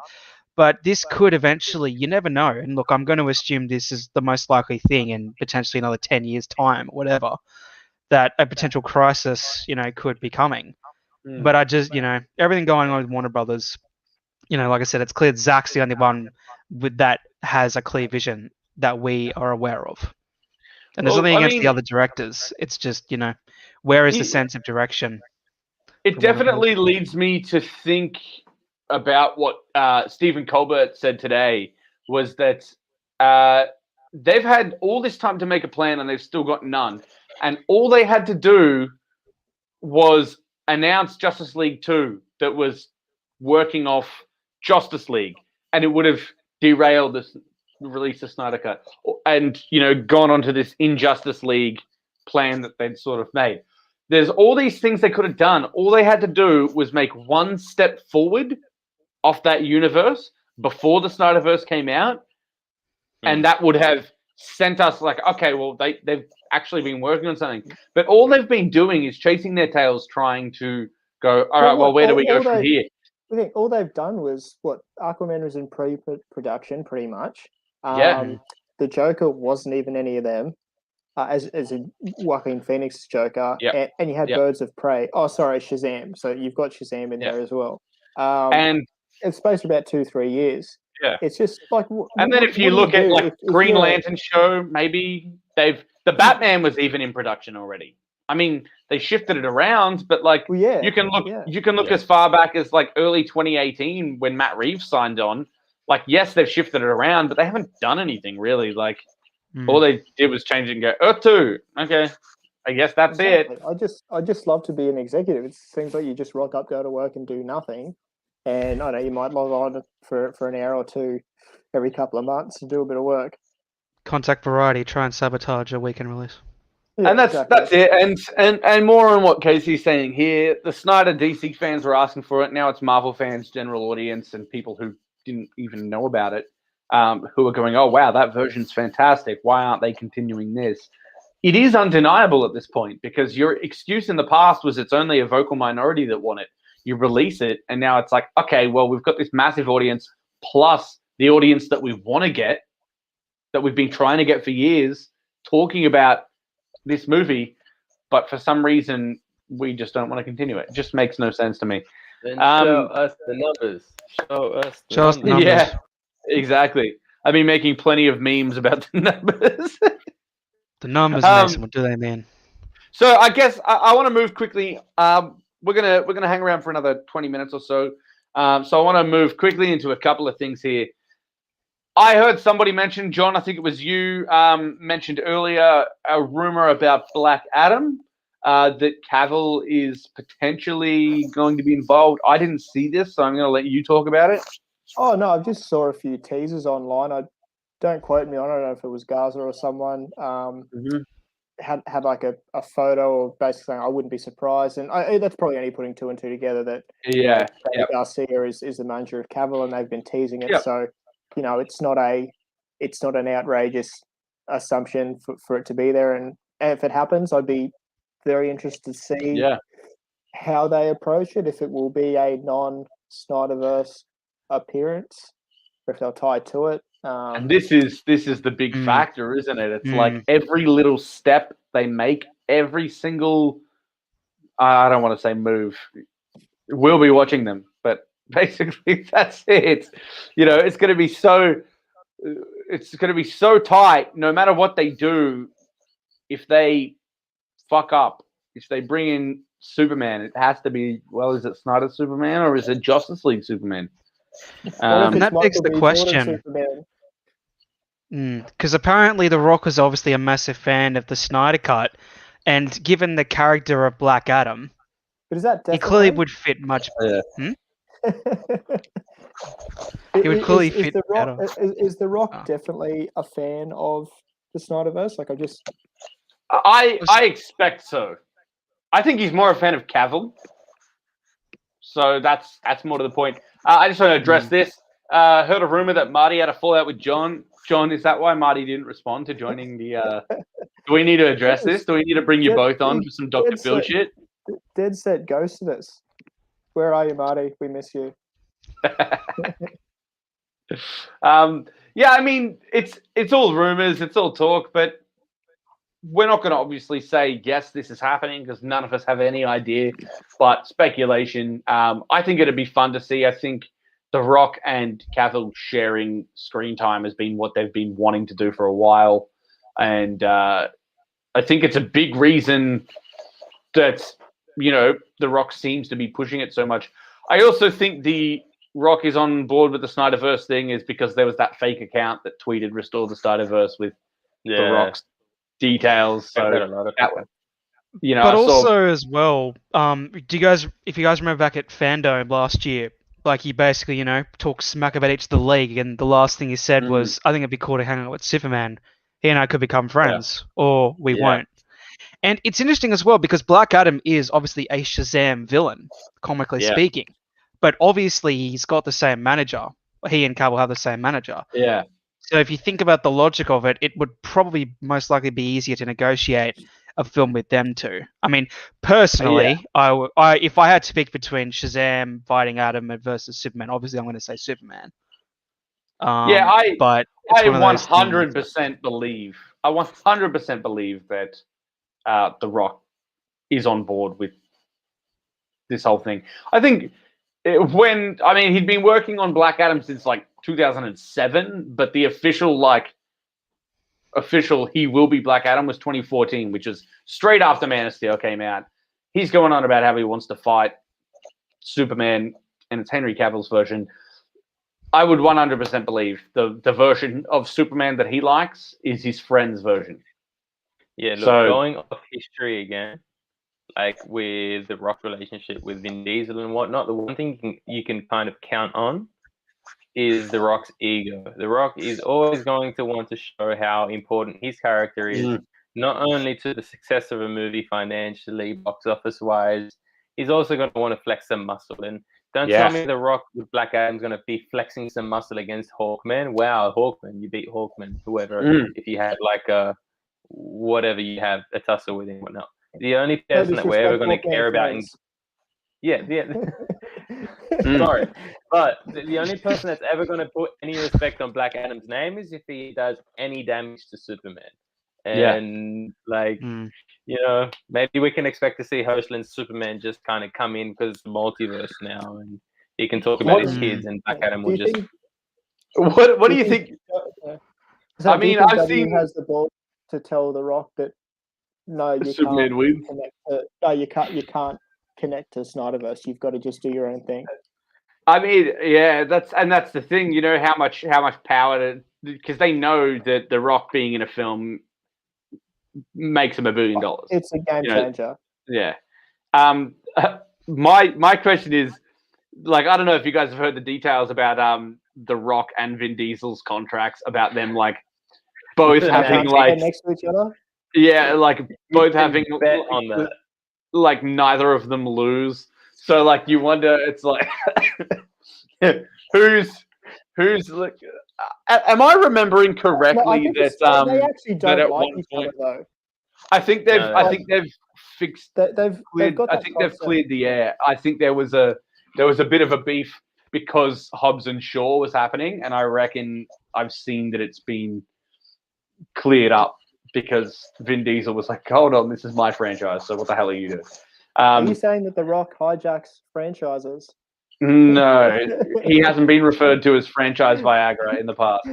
but this could eventually, you never know. And look, I'm going to assume this is the most likely thing in potentially another 10 years' time, whatever, that a potential Crisis, could be coming. But I just, everything going on with Warner Brothers, like I said, it's clear Zach's the only one with that has a clear vision that we are aware of. And there's nothing against the other directors. It's just, where is the sense of direction? It definitely leads me to think about what Stephen Colbert said today, was that they've had all this time to make a plan and they've still got none. And all they had to do was announce Justice League 2 that was working off Justice League, and it would have derailed the release of Snyder Cut and, gone on to this Injustice League plan that they'd sort of made. There's all these things they could have done. All they had to do was make one step forward off that universe before the Snyderverse came out, and that would have sent us like, okay, well, they've actually been working on something. But all they've been doing is chasing their tails, trying to go, all right, well, where do we go from here? I think all they've done was Aquaman was in pre-production pretty much. Yeah. The Joker wasn't even any of them. As in Joaquin Phoenix's Joker, and you had Birds of Prey. Oh, sorry, Shazam. So you've got Shazam in there as well. And it's supposed to be about 2-3 years. Yeah, it's just like. And then if you look at like Green Lantern show, maybe the Batman was even in production already. I mean, they shifted it around, but like you can look as far back as like early 2018 when Matt Reeves signed on. Like, yes, they've shifted it around, but they haven't done anything really. Like. All they did was change it and go, Earth 2. Okay. I guess that's it. I just love to be an executive. It seems like you just rock up, go to work and do nothing. And I know you might log on for an hour or two every couple of months and do a bit of work. Contact Variety, try and sabotage a weekend release. Yeah, and that's it. And more on what Casey's saying here. The Snyder DC fans were asking for it. Now it's Marvel fans, general audience, and people who didn't even know about it. Who are going, oh, wow, that version's fantastic. Why aren't they continuing this? It is undeniable at this point because your excuse in the past was it's only a vocal minority that want it. You release it, and now it's like, okay, well, we've got this massive audience plus the audience that we want to get, that we've been trying to get for years, talking about this movie, but for some reason, we just don't want to continue it. It just makes no sense to me. Then show us the numbers. Show us the numbers. Yeah. Exactly. I've been making plenty of memes about the numbers. The numbers, Mason. What do they mean? So I guess I want to move quickly. We're gonna hang around for another 20 minutes or so. So I want to move quickly into a couple of things here. I heard somebody mention, John, I think it was you, mentioned earlier a rumor about Black Adam, that Cavill is potentially going to be involved. I didn't see this, so I'm going to let you talk about it. Oh, no, I just saw a few teasers online. Don't quote me on it. I don't know if it was Gaza or someone had like a photo of basically saying I wouldn't be surprised. And that's probably only putting two and two together that Garcia is the manager of Cavill and they've been teasing it. So, it's not an outrageous assumption for it to be there. And if it happens, I'd be very interested to see how they approach it, if it will be a non-SnyderVerse appearance, or if they'll tie to it. And this is the big factor, isn't it? It's like every little step they make, every single I don't want to say move. We'll be watching them, but basically that's it. You know, it's going to be so tight. No matter what they do, if they fuck up, if they bring in Superman, it has to be, well, is it Snyder Superman or is it Justice League Superman? And that begs the question. Because apparently The Rock is obviously a massive fan of the Snyder Cut, and given the character of Black Adam, but is that he clearly would fit much better. He would clearly fit better. Is The Rock definitely a fan of the Snyderverse? Like, I expect so. I think he's more a fan of Cavill. So that's more to the point. I just want to address this. Heard a rumor that Marty had a fallout with John. John, is that why Marty didn't respond to joining the... Do we need to address this? Do we need to bring you both on for some Dr. Phil shit? Dead set ghosted us. Where are you, Marty? We miss you. Yeah, I mean, it's all rumors, it's all talk, but we're not going to obviously say, yes, this is happening, because none of us have any idea, but speculation. I think it'd be fun to see. I think The Rock and Cavill sharing screen time has been what they've been wanting to do for a while, and I think it's a big reason that, you know, The Rock seems to be pushing it so much. I also think The Rock is on board with the Snyderverse thing is because there was that fake account that tweeted "Restore the Snyderverse" with The Rock's details. So that, you know, but also as well, if you guys remember back at Fandom last year, like he basically, you know, talked smack about each of the league, and the last thing he said was, "I think it'd be cool to hang out with Superman. He and I could become friends, or we won't." And it's interesting as well because Black Adam is obviously a Shazam villain, comically speaking, but obviously he's got the same manager. He and Cavill have the same manager. Yeah. So if you think about the logic of it, it would probably most likely be easier to negotiate a film with them two. I mean, personally, I if I had to pick between Shazam fighting Adam versus Superman, obviously I'm going to say Superman. But I 100% believe. I 100% believe that The Rock is on board with this whole thing. I think he'd been working on Black Adam since like 2007, but the official he will be Black Adam was 2014, which is straight after Man of Steel came out. He's going on about how he wants to fight Superman, and it's Henry Cavill's version. I would 100% believe the version of Superman that he likes is his friend's version. Yeah, look, going off history again, like with the Rock relationship with Vin Diesel and whatnot, the one thing you can kind of count on is The Rock's ego. The Rock is always going to want to show how important his character is, not only to the success of a movie financially, box office wise, he's also going to want to flex some muscle. And don't tell me The Rock with Black Adam's going to be flexing some muscle against Hawkman. Wow, Hawkman, you beat Hawkman, whoever. If you had like a whatever you have, a tussle with him and whatnot. The only person that we're ever going to care about sorry, but the only person that's ever going to put any respect on Black Adam's name is if he does any damage to Superman. And you know, maybe we can expect to see Hoshland's Superman just kind of come in because it's the multiverse now, and he can talk about his kids, and Black Adam will just. What do you think? I mean, I've seen has the ball to tell The Rock that no, you Superman wins. You can't connect to Snyderverse. You've got to just do your own thing. I mean, yeah, that's the thing. You know how much power because they know that The Rock being in a film makes him $1 billion. It's a game changer. Yeah. My question is, like, I don't know if you guys have heard the details about The Rock and Vin Diesel's contracts about them like both having like next to each other. Yeah, like both having bet on that. Like neither of them lose. So like you wonder, it's like who's like. Am I remembering correctly they actually don't like each other though. I think they've. No, I think they've fixed. They've got I that think they've concept. cleared the air. I think there was a bit of a beef because Hobbs and Shaw was happening, and I reckon I've seen that it's been cleared up because Vin Diesel was like, "Hold on, this is my franchise. So what the hell are you doing?" Are you saying that The Rock hijacks franchises? No, he hasn't been referred to as franchise Viagra in the past.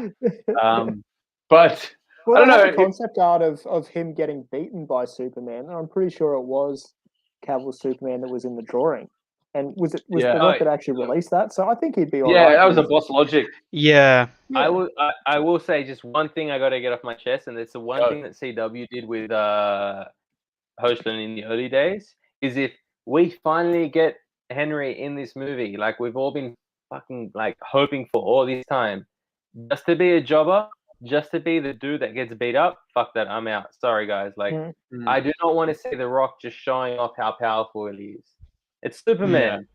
But Well, I don't they know. had a concept art of him getting beaten by Superman, and I'm pretty sure it was Cavill's Superman that was in the drawing. And was The Rock that actually released that? So I think he'd be all right. Yeah, that was a Boss Logic. Yeah. I will say just one thing I got to get off my chest, and it's the one thing that CW did with Hoshland in the early days, is if we finally get Henry in this movie, like we've all been fucking like hoping for all this time, just to be a jobber, just to be the dude that gets beat up, fuck that, I'm out. Sorry guys, like I do not want to see The Rock just showing off how powerful he is. It's Superman.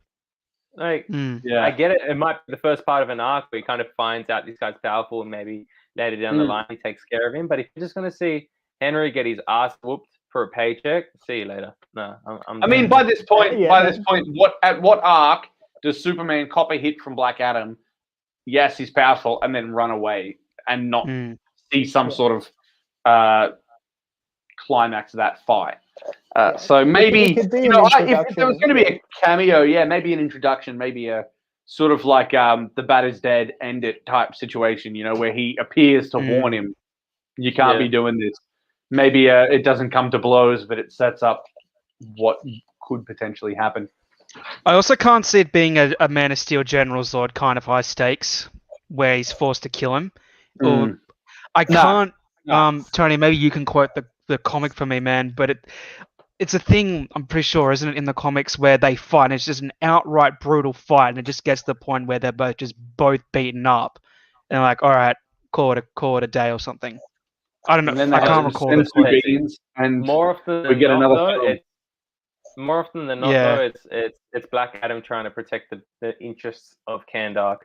Like, I get it. It might be the first part of an arc where he kind of finds out this guy's powerful, and maybe later down the line he takes care of him. But if you're just going to see Henry get his ass whooped for a paycheck, see you later. No, I'm I mean, done. by this point, what arc does Superman cop a hit from Black Adam? Yes, he's powerful, and then run away and not see some sort of climax of that fight. So maybe if there was going to be a cameo, maybe an introduction, maybe a sort of like the Bat is Dead, end it type situation, where he appears to warn him, you can't be doing this. Maybe it doesn't come to blows, but it sets up what could potentially happen. I also can't see it being a Man of Steel General Zord kind of high stakes where he's forced to kill him. Or I can't. Tony, maybe you can quote the comic for me, man. But it's a thing, I'm pretty sure, isn't it, in the comics where they fight and it's just an outright brutal fight and it just gets to the point where they're both beaten up and they're like, all right, call it a day or something. I don't know. I can't recall this. And more often than not, it's Black Adam trying to protect the interests of Kahndaq,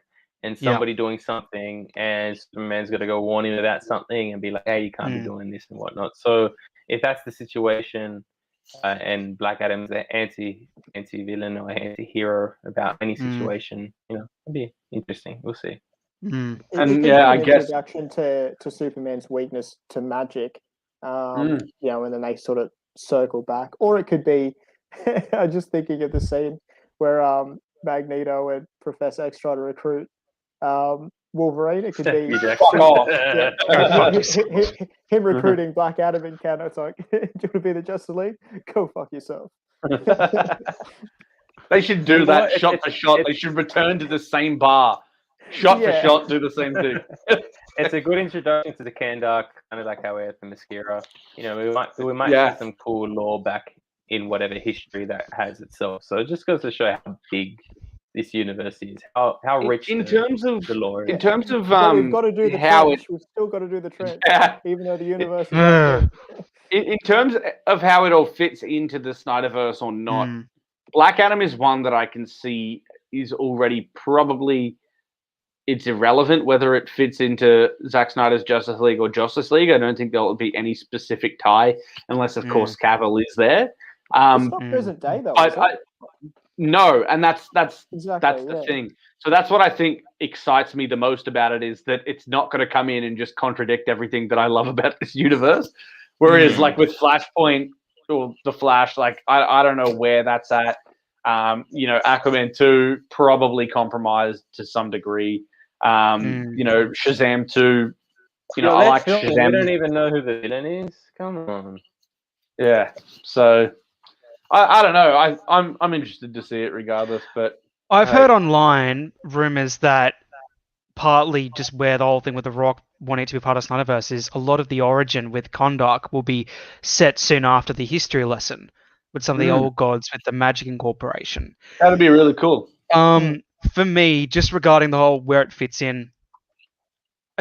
and somebody doing something, and Superman's got to go warn him about something and be like, hey, you can't be doing this and whatnot. So if that's the situation, and Black Adam's an anti-villain or anti-hero about any situation, it'd be interesting. We'll see. And I guess introduction to Superman's weakness to magic, and then they sort of circle back, or it could be. I'm just thinking of the scene where Magneto and Professor X try to recruit Wolverine. It could be him recruiting Black Adam in Canada. It's like, do you want to be the Justice League? Go fuck yourself. They should do that shot for shot. They should return to the same bar. Shot for shot, do the same thing. It's a good introduction to the Kahndaq, kind of like how we had the Mascara. We might see some cool lore back in whatever history that has itself. So it just goes to show how big this universe is, how rich in terms of the lore is. In terms of we've got to do the trench. We've still got to do the trench, even though the universe is in terms of how it all fits into the Snyderverse or not, Black Adam is one that I can see is already probably. It's irrelevant whether it fits into Zack Snyder's Justice League or Justice League. I don't think there'll be any specific tie, unless, of course, Cavill is there. It's not present day, though. No, and that's the thing. So that's what I think excites me the most about it, is that it's not going to come in and just contradict everything that I love about this universe. Whereas, like with Flashpoint or The Flash, like I don't know where that's at. Aquaman 2 probably compromised to some degree. Shazam 2. I like Shazam. We don't even know who the villain is. Come on. Yeah. So I don't know. I'm interested to see it regardless. But I've heard online rumors that partly just where the whole thing with The Rock wanting to be part of Snyderverse is a lot of the origin with Kahndaq will be set soon after the history lesson with some of the old gods with the Magic Incorporation. That'd be really cool. For me, just regarding the whole where it fits in,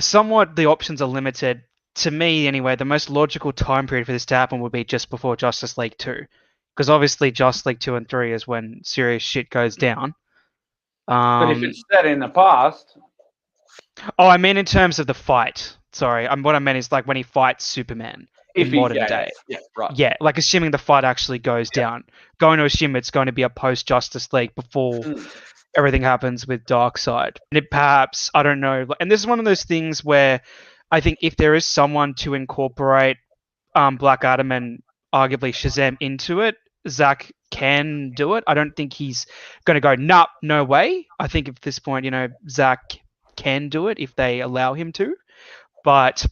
somewhat the options are limited. To me, anyway, the most logical time period for this to happen would be just before Justice League 2. Because obviously Justice League 2 and 3 is when serious shit goes down. But if it's set in the past... Oh, I mean in terms of the fight. Sorry. What I meant is like when he fights Superman in modern day. Yeah, right. Yeah, like assuming the fight actually goes down. Going to assume it's going to be a post Justice League before everything happens with Darkseid. And it perhaps, I don't know, and this is one of those things where I think if there is someone to incorporate Black Adam and arguably Shazam into it, Zack can do it. I don't think he's going to go, nah, no way. I think at this point, Zack can do it if they allow him to. But,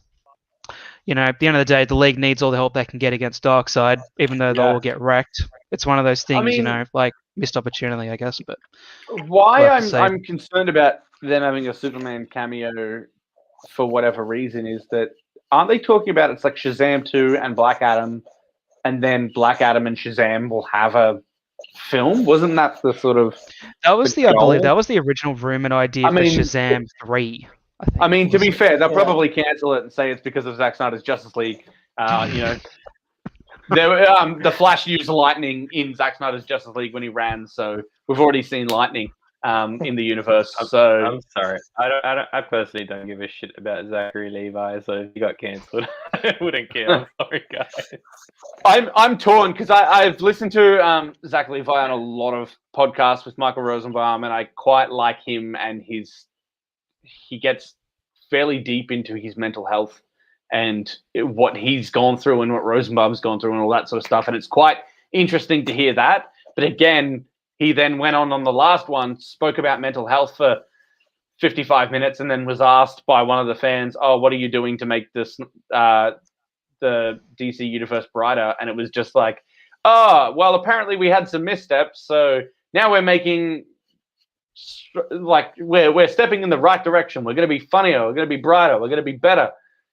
at the end of the day, the league needs all the help they can get against Darkseid, even though they'll all get wrecked. It's one of those things, like missed opportunity, I guess. But why I'm concerned about them having a Superman cameo for whatever reason is that aren't they talking about it's like Shazam 2 and Black Adam, and then Black Adam and Shazam will have a film? Wasn't that the sort of I believe that was the original rumored idea for Shazam 3. I mean, to be fair, they'll probably cancel it and say it's because of Zack Snyder's Justice League. The Flash used lightning in Zack Snyder's Justice League when he ran, so we've already seen lightning in the universe. So I'm sorry, I personally don't give a shit about Zachary Levi. So if he got cancelled, I wouldn't care. I'm sorry, guys. I'm torn because I've listened to Zach Levi on a lot of podcasts with Michael Rosenbaum, and I quite like him, and he gets fairly deep into his mental health and what he's gone through and what Rosenbaum's gone through and all that sort of stuff. And it's quite interesting to hear that. But again, he then went on the last one, spoke about mental health for 55 minutes, and then was asked by one of the fans, "Oh, what are you doing to make this the DC universe brighter?" And it was just like, "Oh, well, apparently we had some missteps, so now we're making." Like we're stepping in the right direction. We're going to be funnier. We're going to be brighter. We're going to be better.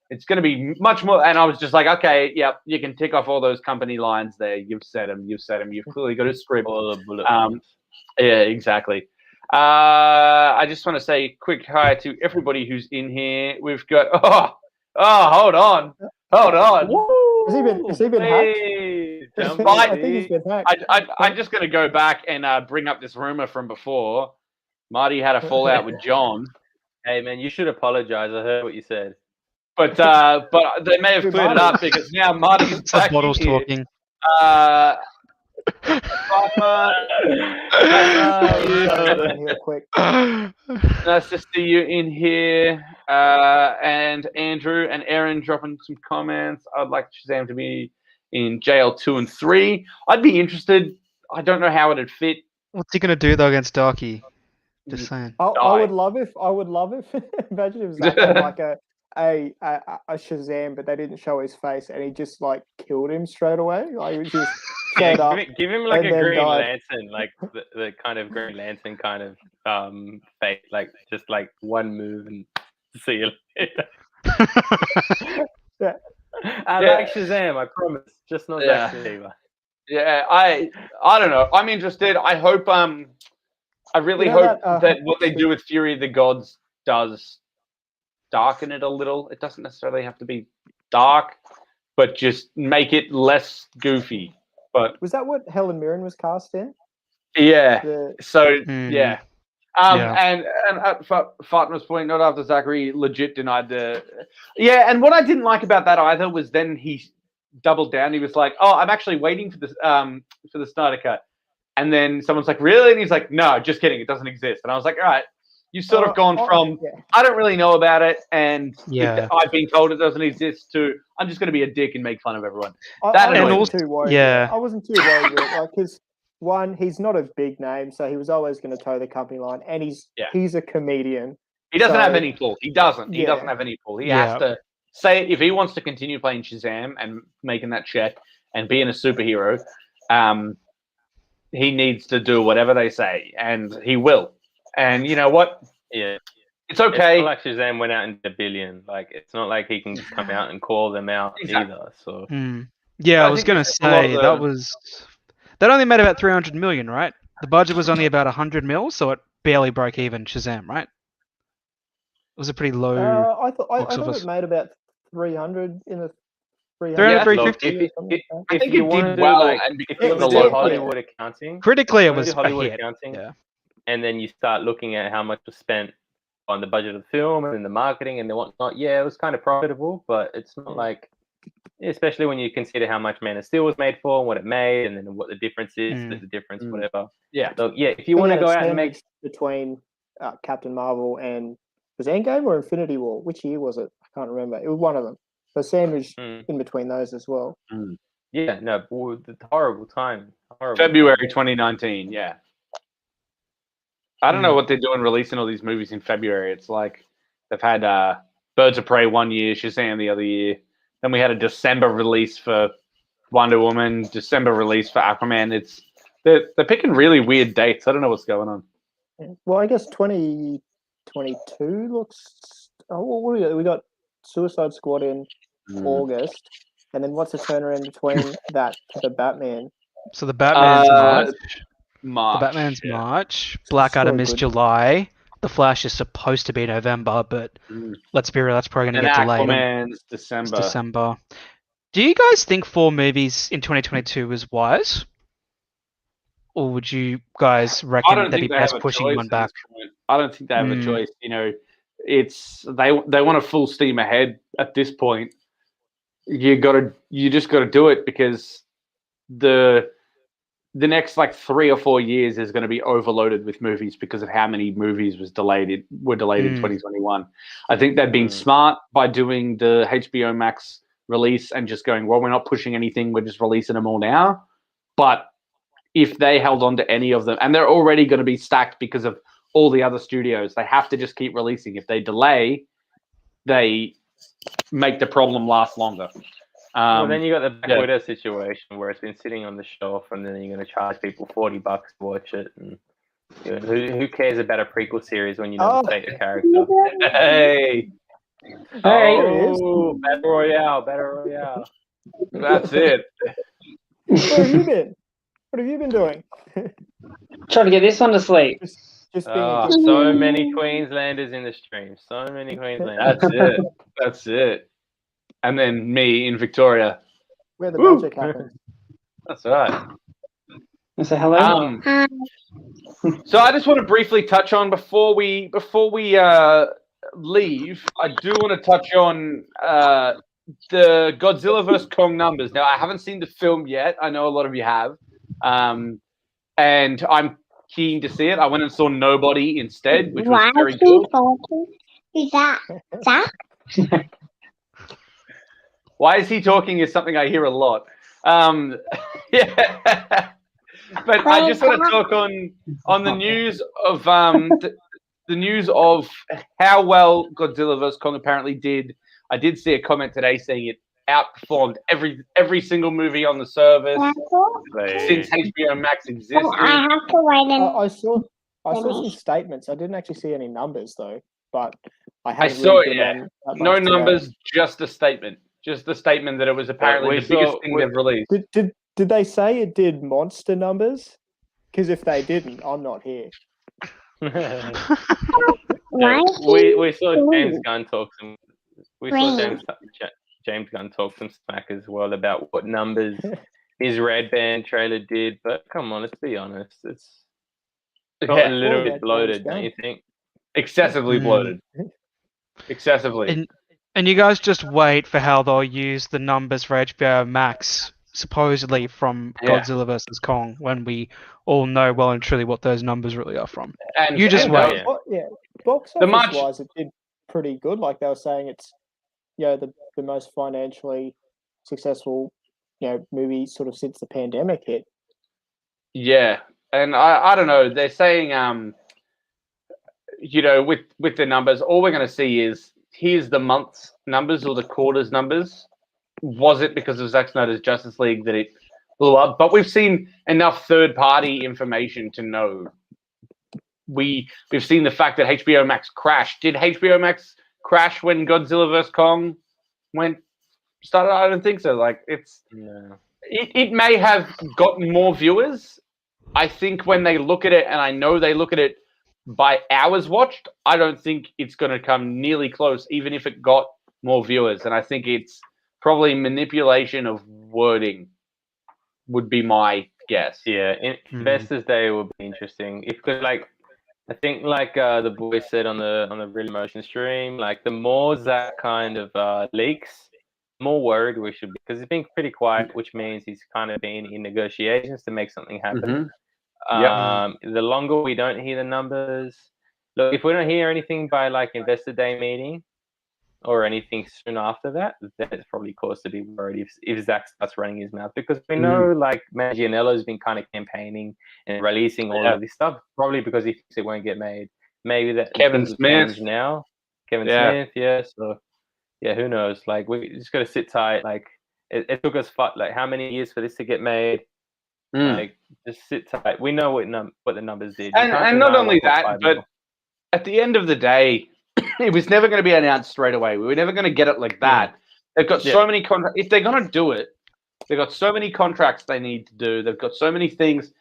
It's going to be much more. And I was just like, okay, yep, you can tick off all those company lines there. You've said them. You've clearly got a script. All the bullet yeah, exactly. I just want to say quick hi to everybody who's in here. We've got hold on. Has he been hacked? I think he's been hacked. I'm just going to go back and bring up this rumor from before. Marty had a fallout with John. Hey man, you should apologize. I heard what you said. But they may have cleared it up because now Marty's back bottles here. talking. Nice to see you in here. And Andrew and Aaron dropping some comments. I'd like Shazam to be in jail 2 and 3. I'd be interested. I don't know how it'd fit. What's he gonna do though against Darky? Just saying. I would love if imagine if Zack had like a Shazam, but they didn't show his face, and he just like killed him straight away. Like he just showed up. Give him like a Green Lantern, like the kind of Green Lantern kind of face, like just like one move and see you later. I like Shazam, I promise. Just not Zack Snyder. Yeah, I don't know. I'm interested. I hope I really hope that what they do with Fury of the Gods does darken it a little. It doesn't necessarily have to be dark, but just make it less goofy. But was that what Helen Mirren was cast in? Yeah. Yeah. And at Fatma's point, not after Zachary legit denied the. Yeah, and what I didn't like about that either was then he doubled down. He was like, "Oh, I'm actually waiting for the Snyder Cut," and then someone's like, "Really?" And he's like, "No, just kidding. It doesn't exist." And I was like, "All right, you've sort of gone from I don't really know about it, and I've been told it doesn't exist to I'm just going to be a dick and make fun of everyone." I wasn't too worried. I wasn't too worried with it, like because. One, he's not a big name, so he was always going to toe the company line, and he's a comedian. He doesn't have any pull. He doesn't have any pull. He has to say if he wants to continue playing Shazam and making that check and being a superhero, he needs to do whatever they say, and he will. And you know what? Yeah, it's okay. It's not like Shazam went out into $1 billion. Like it's not like he can come out and call them out either. So I was going to say that only made about 300 million, right? The budget was only about 100 mil, so it barely broke even. Shazam, right? It was a pretty low. I thought it made about 300 in the 300, 350. I think it did well, and because it was a lot of Hollywood accounting. Critically, it was Hollywood a hit. Accounting, and then you start looking at how much was spent on the budget of the film and the marketing and the whatnot. Yeah, it was kind of profitable, but it's not like especially when you consider how much Man of Steel was made for, and what it made, and then what the difference is, split the difference, whatever. Yeah. So yeah, if you want to go out and make between Captain Marvel and was it Endgame or Infinity War? Which year was it? I can't remember. It was one of them. So sandwiched in between those as well. Yeah, no, the horrible time. February 2019. Yeah. I don't know what they're doing releasing all these movies in February. It's like they've had Birds of Prey 1 year, Shazam the other year. Then we had a December release for Wonder Woman, December release for Aquaman. They're picking really weird dates. I don't know what's going on. Well, I guess 2022 looks. Oh, what we got Suicide Squad in August, and then what's the turnaround between that to the Batman? So the Batman's March. March. The Batman's March. Black Adam is July. The Flash is supposed to be November, but let's be real, that's probably going to get delayed. Aquaman's December. It's December. Do you guys think 4 movies in 2022 is wise? Or would you guys reckon they'd be best pushing one back? I don't think they have a choice. You know, it's they want a full steam ahead at this point. You just got to do it because the next like 3 or 4 years is going to be overloaded with movies because of how many movies were delayed in 2021. I think they've been smart by doing the HBO Max release and just going, well, we're not pushing anything, we're just releasing them all now. But if they held on to any of them, and they're already going to be stacked because of all the other studios, they have to just keep releasing. If they delay, they make the problem last longer. Well, then you got the Black Widow situation where it's been sitting on the shelf, and then you're going to charge people $40 to watch it. And you know, who cares about a prequel series when you never take the character? Hey, oh, Battle Royale. That's it. Where have you been? What have you been doing? Trying to get this one to sleep. Just being so many Queenslanders in the stream. So many Queenslanders. That's it. And then me in Victoria. Where the magic happens. That's right. Say hello. So I just want to briefly touch on before we leave. I do want to touch on the Godzilla vs Kong numbers. Now I haven't seen the film yet. I know a lot of you have, and I'm keen to see it. I went and saw Nobody instead, which was very good. Who's that? Zach? Why is he talking is something I hear a lot. Yeah. But I just want to talk on the news of the news of how well Godzilla vs Kong apparently did. I did see a comment today saying it outperformed every single movie on the service since HBO Max existed. I have to wait I saw some statements. I didn't actually see any numbers though, but I saw it. Yeah, no numbers, just a statement. Just the statement that it was apparently the biggest thing they've released. Did they say it did monster numbers? Because if they didn't, I'm not here. We saw James Gunn talk some. We saw James Gunn talk some smack as well about what numbers his Red Band trailer did. But come on, let's be honest. It's got a little bit bloated, don't you think? Excessively bloated. Excessively. And you guys just wait for how they'll use the numbers for HBO Max, supposedly from Godzilla vs Kong, when we all know well and truly what those numbers really are from. And you just wait. Box office wise, it did pretty good. Like they were saying, it's the most financially successful movie sort of since the pandemic hit. Yeah, and I don't know. They're saying with the numbers, all we're going to see is here's the month's numbers or the quarter's numbers. Was it because of Zack Snyder's Justice League that it blew up? But we've seen enough third-party information to know. We've seen the fact that HBO Max crashed. Did HBO Max crash when Godzilla vs Kong started? I don't think so. Like it may have gotten more viewers. I think when they look at it, and I know they look at it by hours watched, I don't think it's going to come nearly close, even if it got more viewers. And I think it's probably manipulation of wording would be my guess. Yeah, Investors Day will be interesting. I think the boys said on the Real Emotion stream, like the more that kind of leaks, more worried we should be, because he's been pretty quiet, which means he's kind of been in negotiations to make something happen. The longer we don't hear the numbers, look, if we don't hear anything by like Investor Day meeting or anything soon after that, then it's probably cause to be worried if Zach starts running his mouth, because we know like Mangianello has been kind of campaigning and releasing all of this stuff, probably because he thinks it won't get made. Maybe that Kevin Smith now. Kevin Smith, yeah. So yeah, who knows? Like we just got to sit tight. Like it took us like how many years for this to get made? Like just sit tight. We know what the numbers did, and not only that, but at the end of the day, it was never going to be announced straight away. We were never going to get it like that. They've got so many contracts. If they're going to do it, they've got so many contracts they need to do. They've got so many things.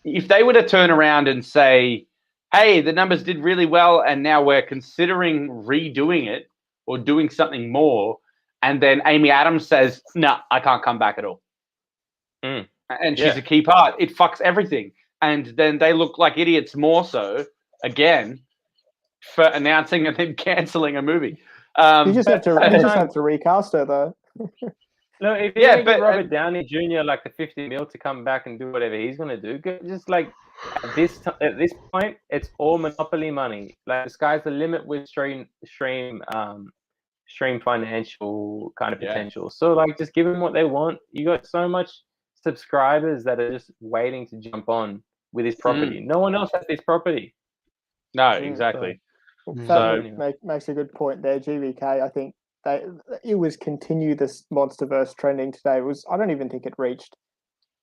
If they were to turn around and say, hey, the numbers did really well, and now we're considering redoing it or doing something more, and then Amy Adams says, no, I can't come back at all. And she's a key part. It fucks everything. And then they look like idiots more so, again, for announcing and then cancelling a movie. You just have to recast her, though. No, if you get Robert Downey Jr. like the $50 million to come back and do whatever he's going to do, just like at this point, it's all monopoly money. Like the sky's the limit with stream financial kind of potential. So like, just give them what they want. You got so much subscribers that are just waiting to jump on with his property. No one else has this property. No, exactly. So makes a good point there, GVK. I think it was continue this MonsterVerse trending today. I don't even think it reached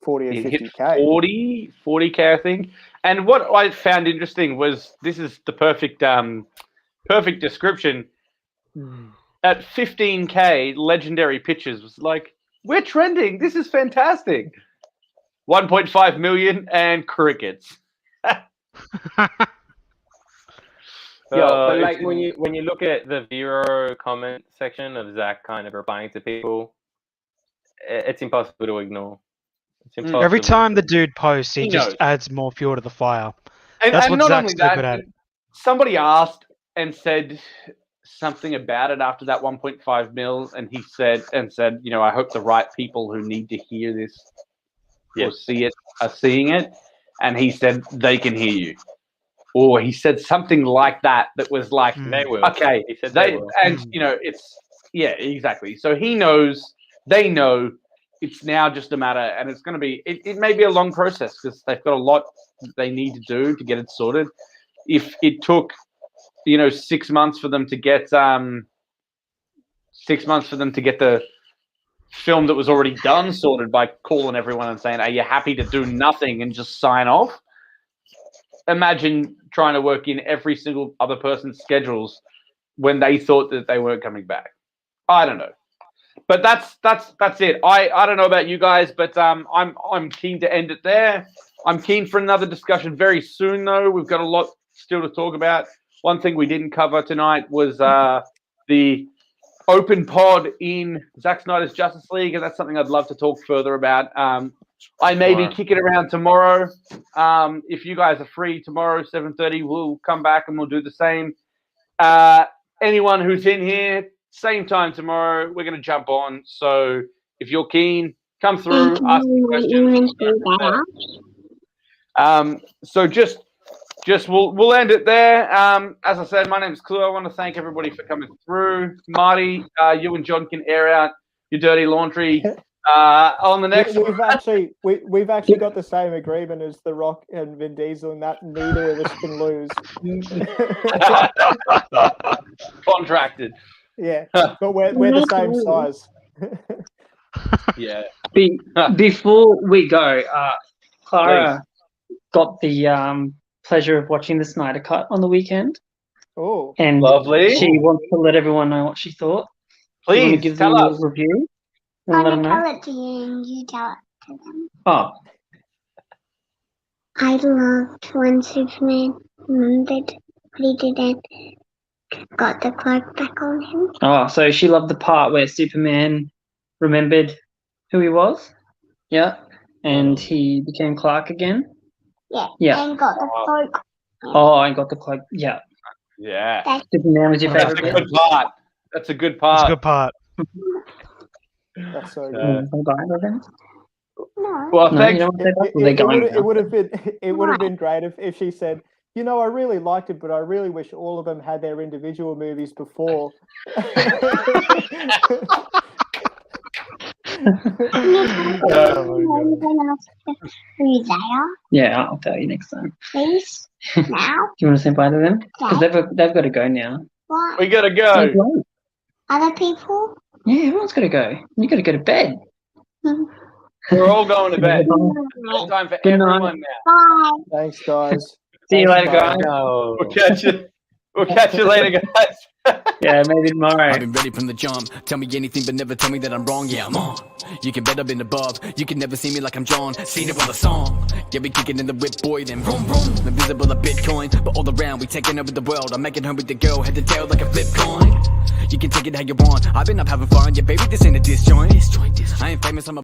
40 or 50K. 40K, I think. And what I found interesting was, this is the perfect description. At 15K, Legendary Pictures was like, we're trending. This is fantastic. 1.5 million and crickets. But like when you look at the Vero comment section of Zach kind of replying to people, it's impossible to ignore. Every time the dude posts, he just adds more fuel to the fire. That's what Zach's so good at. Somebody asked and said something about it after that 1.5 mil, and he said, I hope the right people who need to hear this or see it are seeing it. And he said, they can hear you. Or he said something like that was like, they will. Okay, he said they will. And exactly. So he knows, they know. It's now just a matter, and it's going to be. It may be a long process because they've got a lot they need to do to get it sorted. If it took, 6 months for them to get 6 months for them to get the film that was already done sorted by calling everyone and saying, "Are you happy to do nothing and just sign off?" Imagine trying to work in every single other person's schedules when they thought that they weren't coming back. I don't know, but that's it. I don't know about you guys, but I'm keen to end it there. I'm keen for another discussion very soon, though. We've got a lot still to talk about. One thing we didn't cover tonight was the open pod in Zack Snyder's Justice League, and that's something I'd love to talk further about. I may be kicking around tomorrow. If you guys are free tomorrow, 7:30, we'll come back and we'll do the same. Anyone who's in here, same time tomorrow, we're going to jump on. So if you're keen, come through, ask me questions. So just we'll end it there. As I said, my name is Clue. I want to thank everybody for coming through. Marty, you and John can air out your dirty laundry. On the next we've actually got the same agreement as The Rock and Vin Diesel, and that neither of us can lose. Contracted. Yeah, but we're the same size. Yeah. Before we go, Clara got the pleasure of watching the Snyder Cut on the weekend. Oh, and lovely. She wants to let everyone know what she thought. Please give tell them us. A review. I'm going to tell it to you and you tell it to them. Oh. I loved when Superman remembered what he did and got the cloak back on him. Oh, so she loved the part where Superman remembered who he was? Yeah. And he became Clark again? Yeah. And got the cloak. Oh, and got the cloak. Yeah. Yeah. Superman was your favorite. That's a good part. That's a good part. That's so good. Say bye to them. No. Well, No, thanks. you don't want to say bye. Well, they're going now. It would have been great if she said, you know, I really liked it, but I really wish all of them had their individual movies before. Who they are, Yeah, I'll tell you next time. please. Now. Do you want to say bye to them? Because they've got to go now. What? We gotta It's go. late. Other people? Yeah, everyone's got to go. You got to go to bed. We're all going to bed. Bye. It's time for Good night. everyone now. Thanks, guys. See you later, Thanks, guys. No. We'll catch you later, guys. Yeah, maybe tomorrow. I've been ready from the jump. Tell me anything, but never tell me that I'm wrong. Yeah, I'm on. You can bet I've been above. You can never see me like I'm John. Seen it with a song. Get me kicking in the whip, boy, then vroom vroom. Invisible like Bitcoin, but all around we taking over the world. I'm making her with the girl, head to tail like a flip coin. You can take it how you want. I've been up having fun, yeah, baby. This ain't a disjoint. I ain't famous, I'm a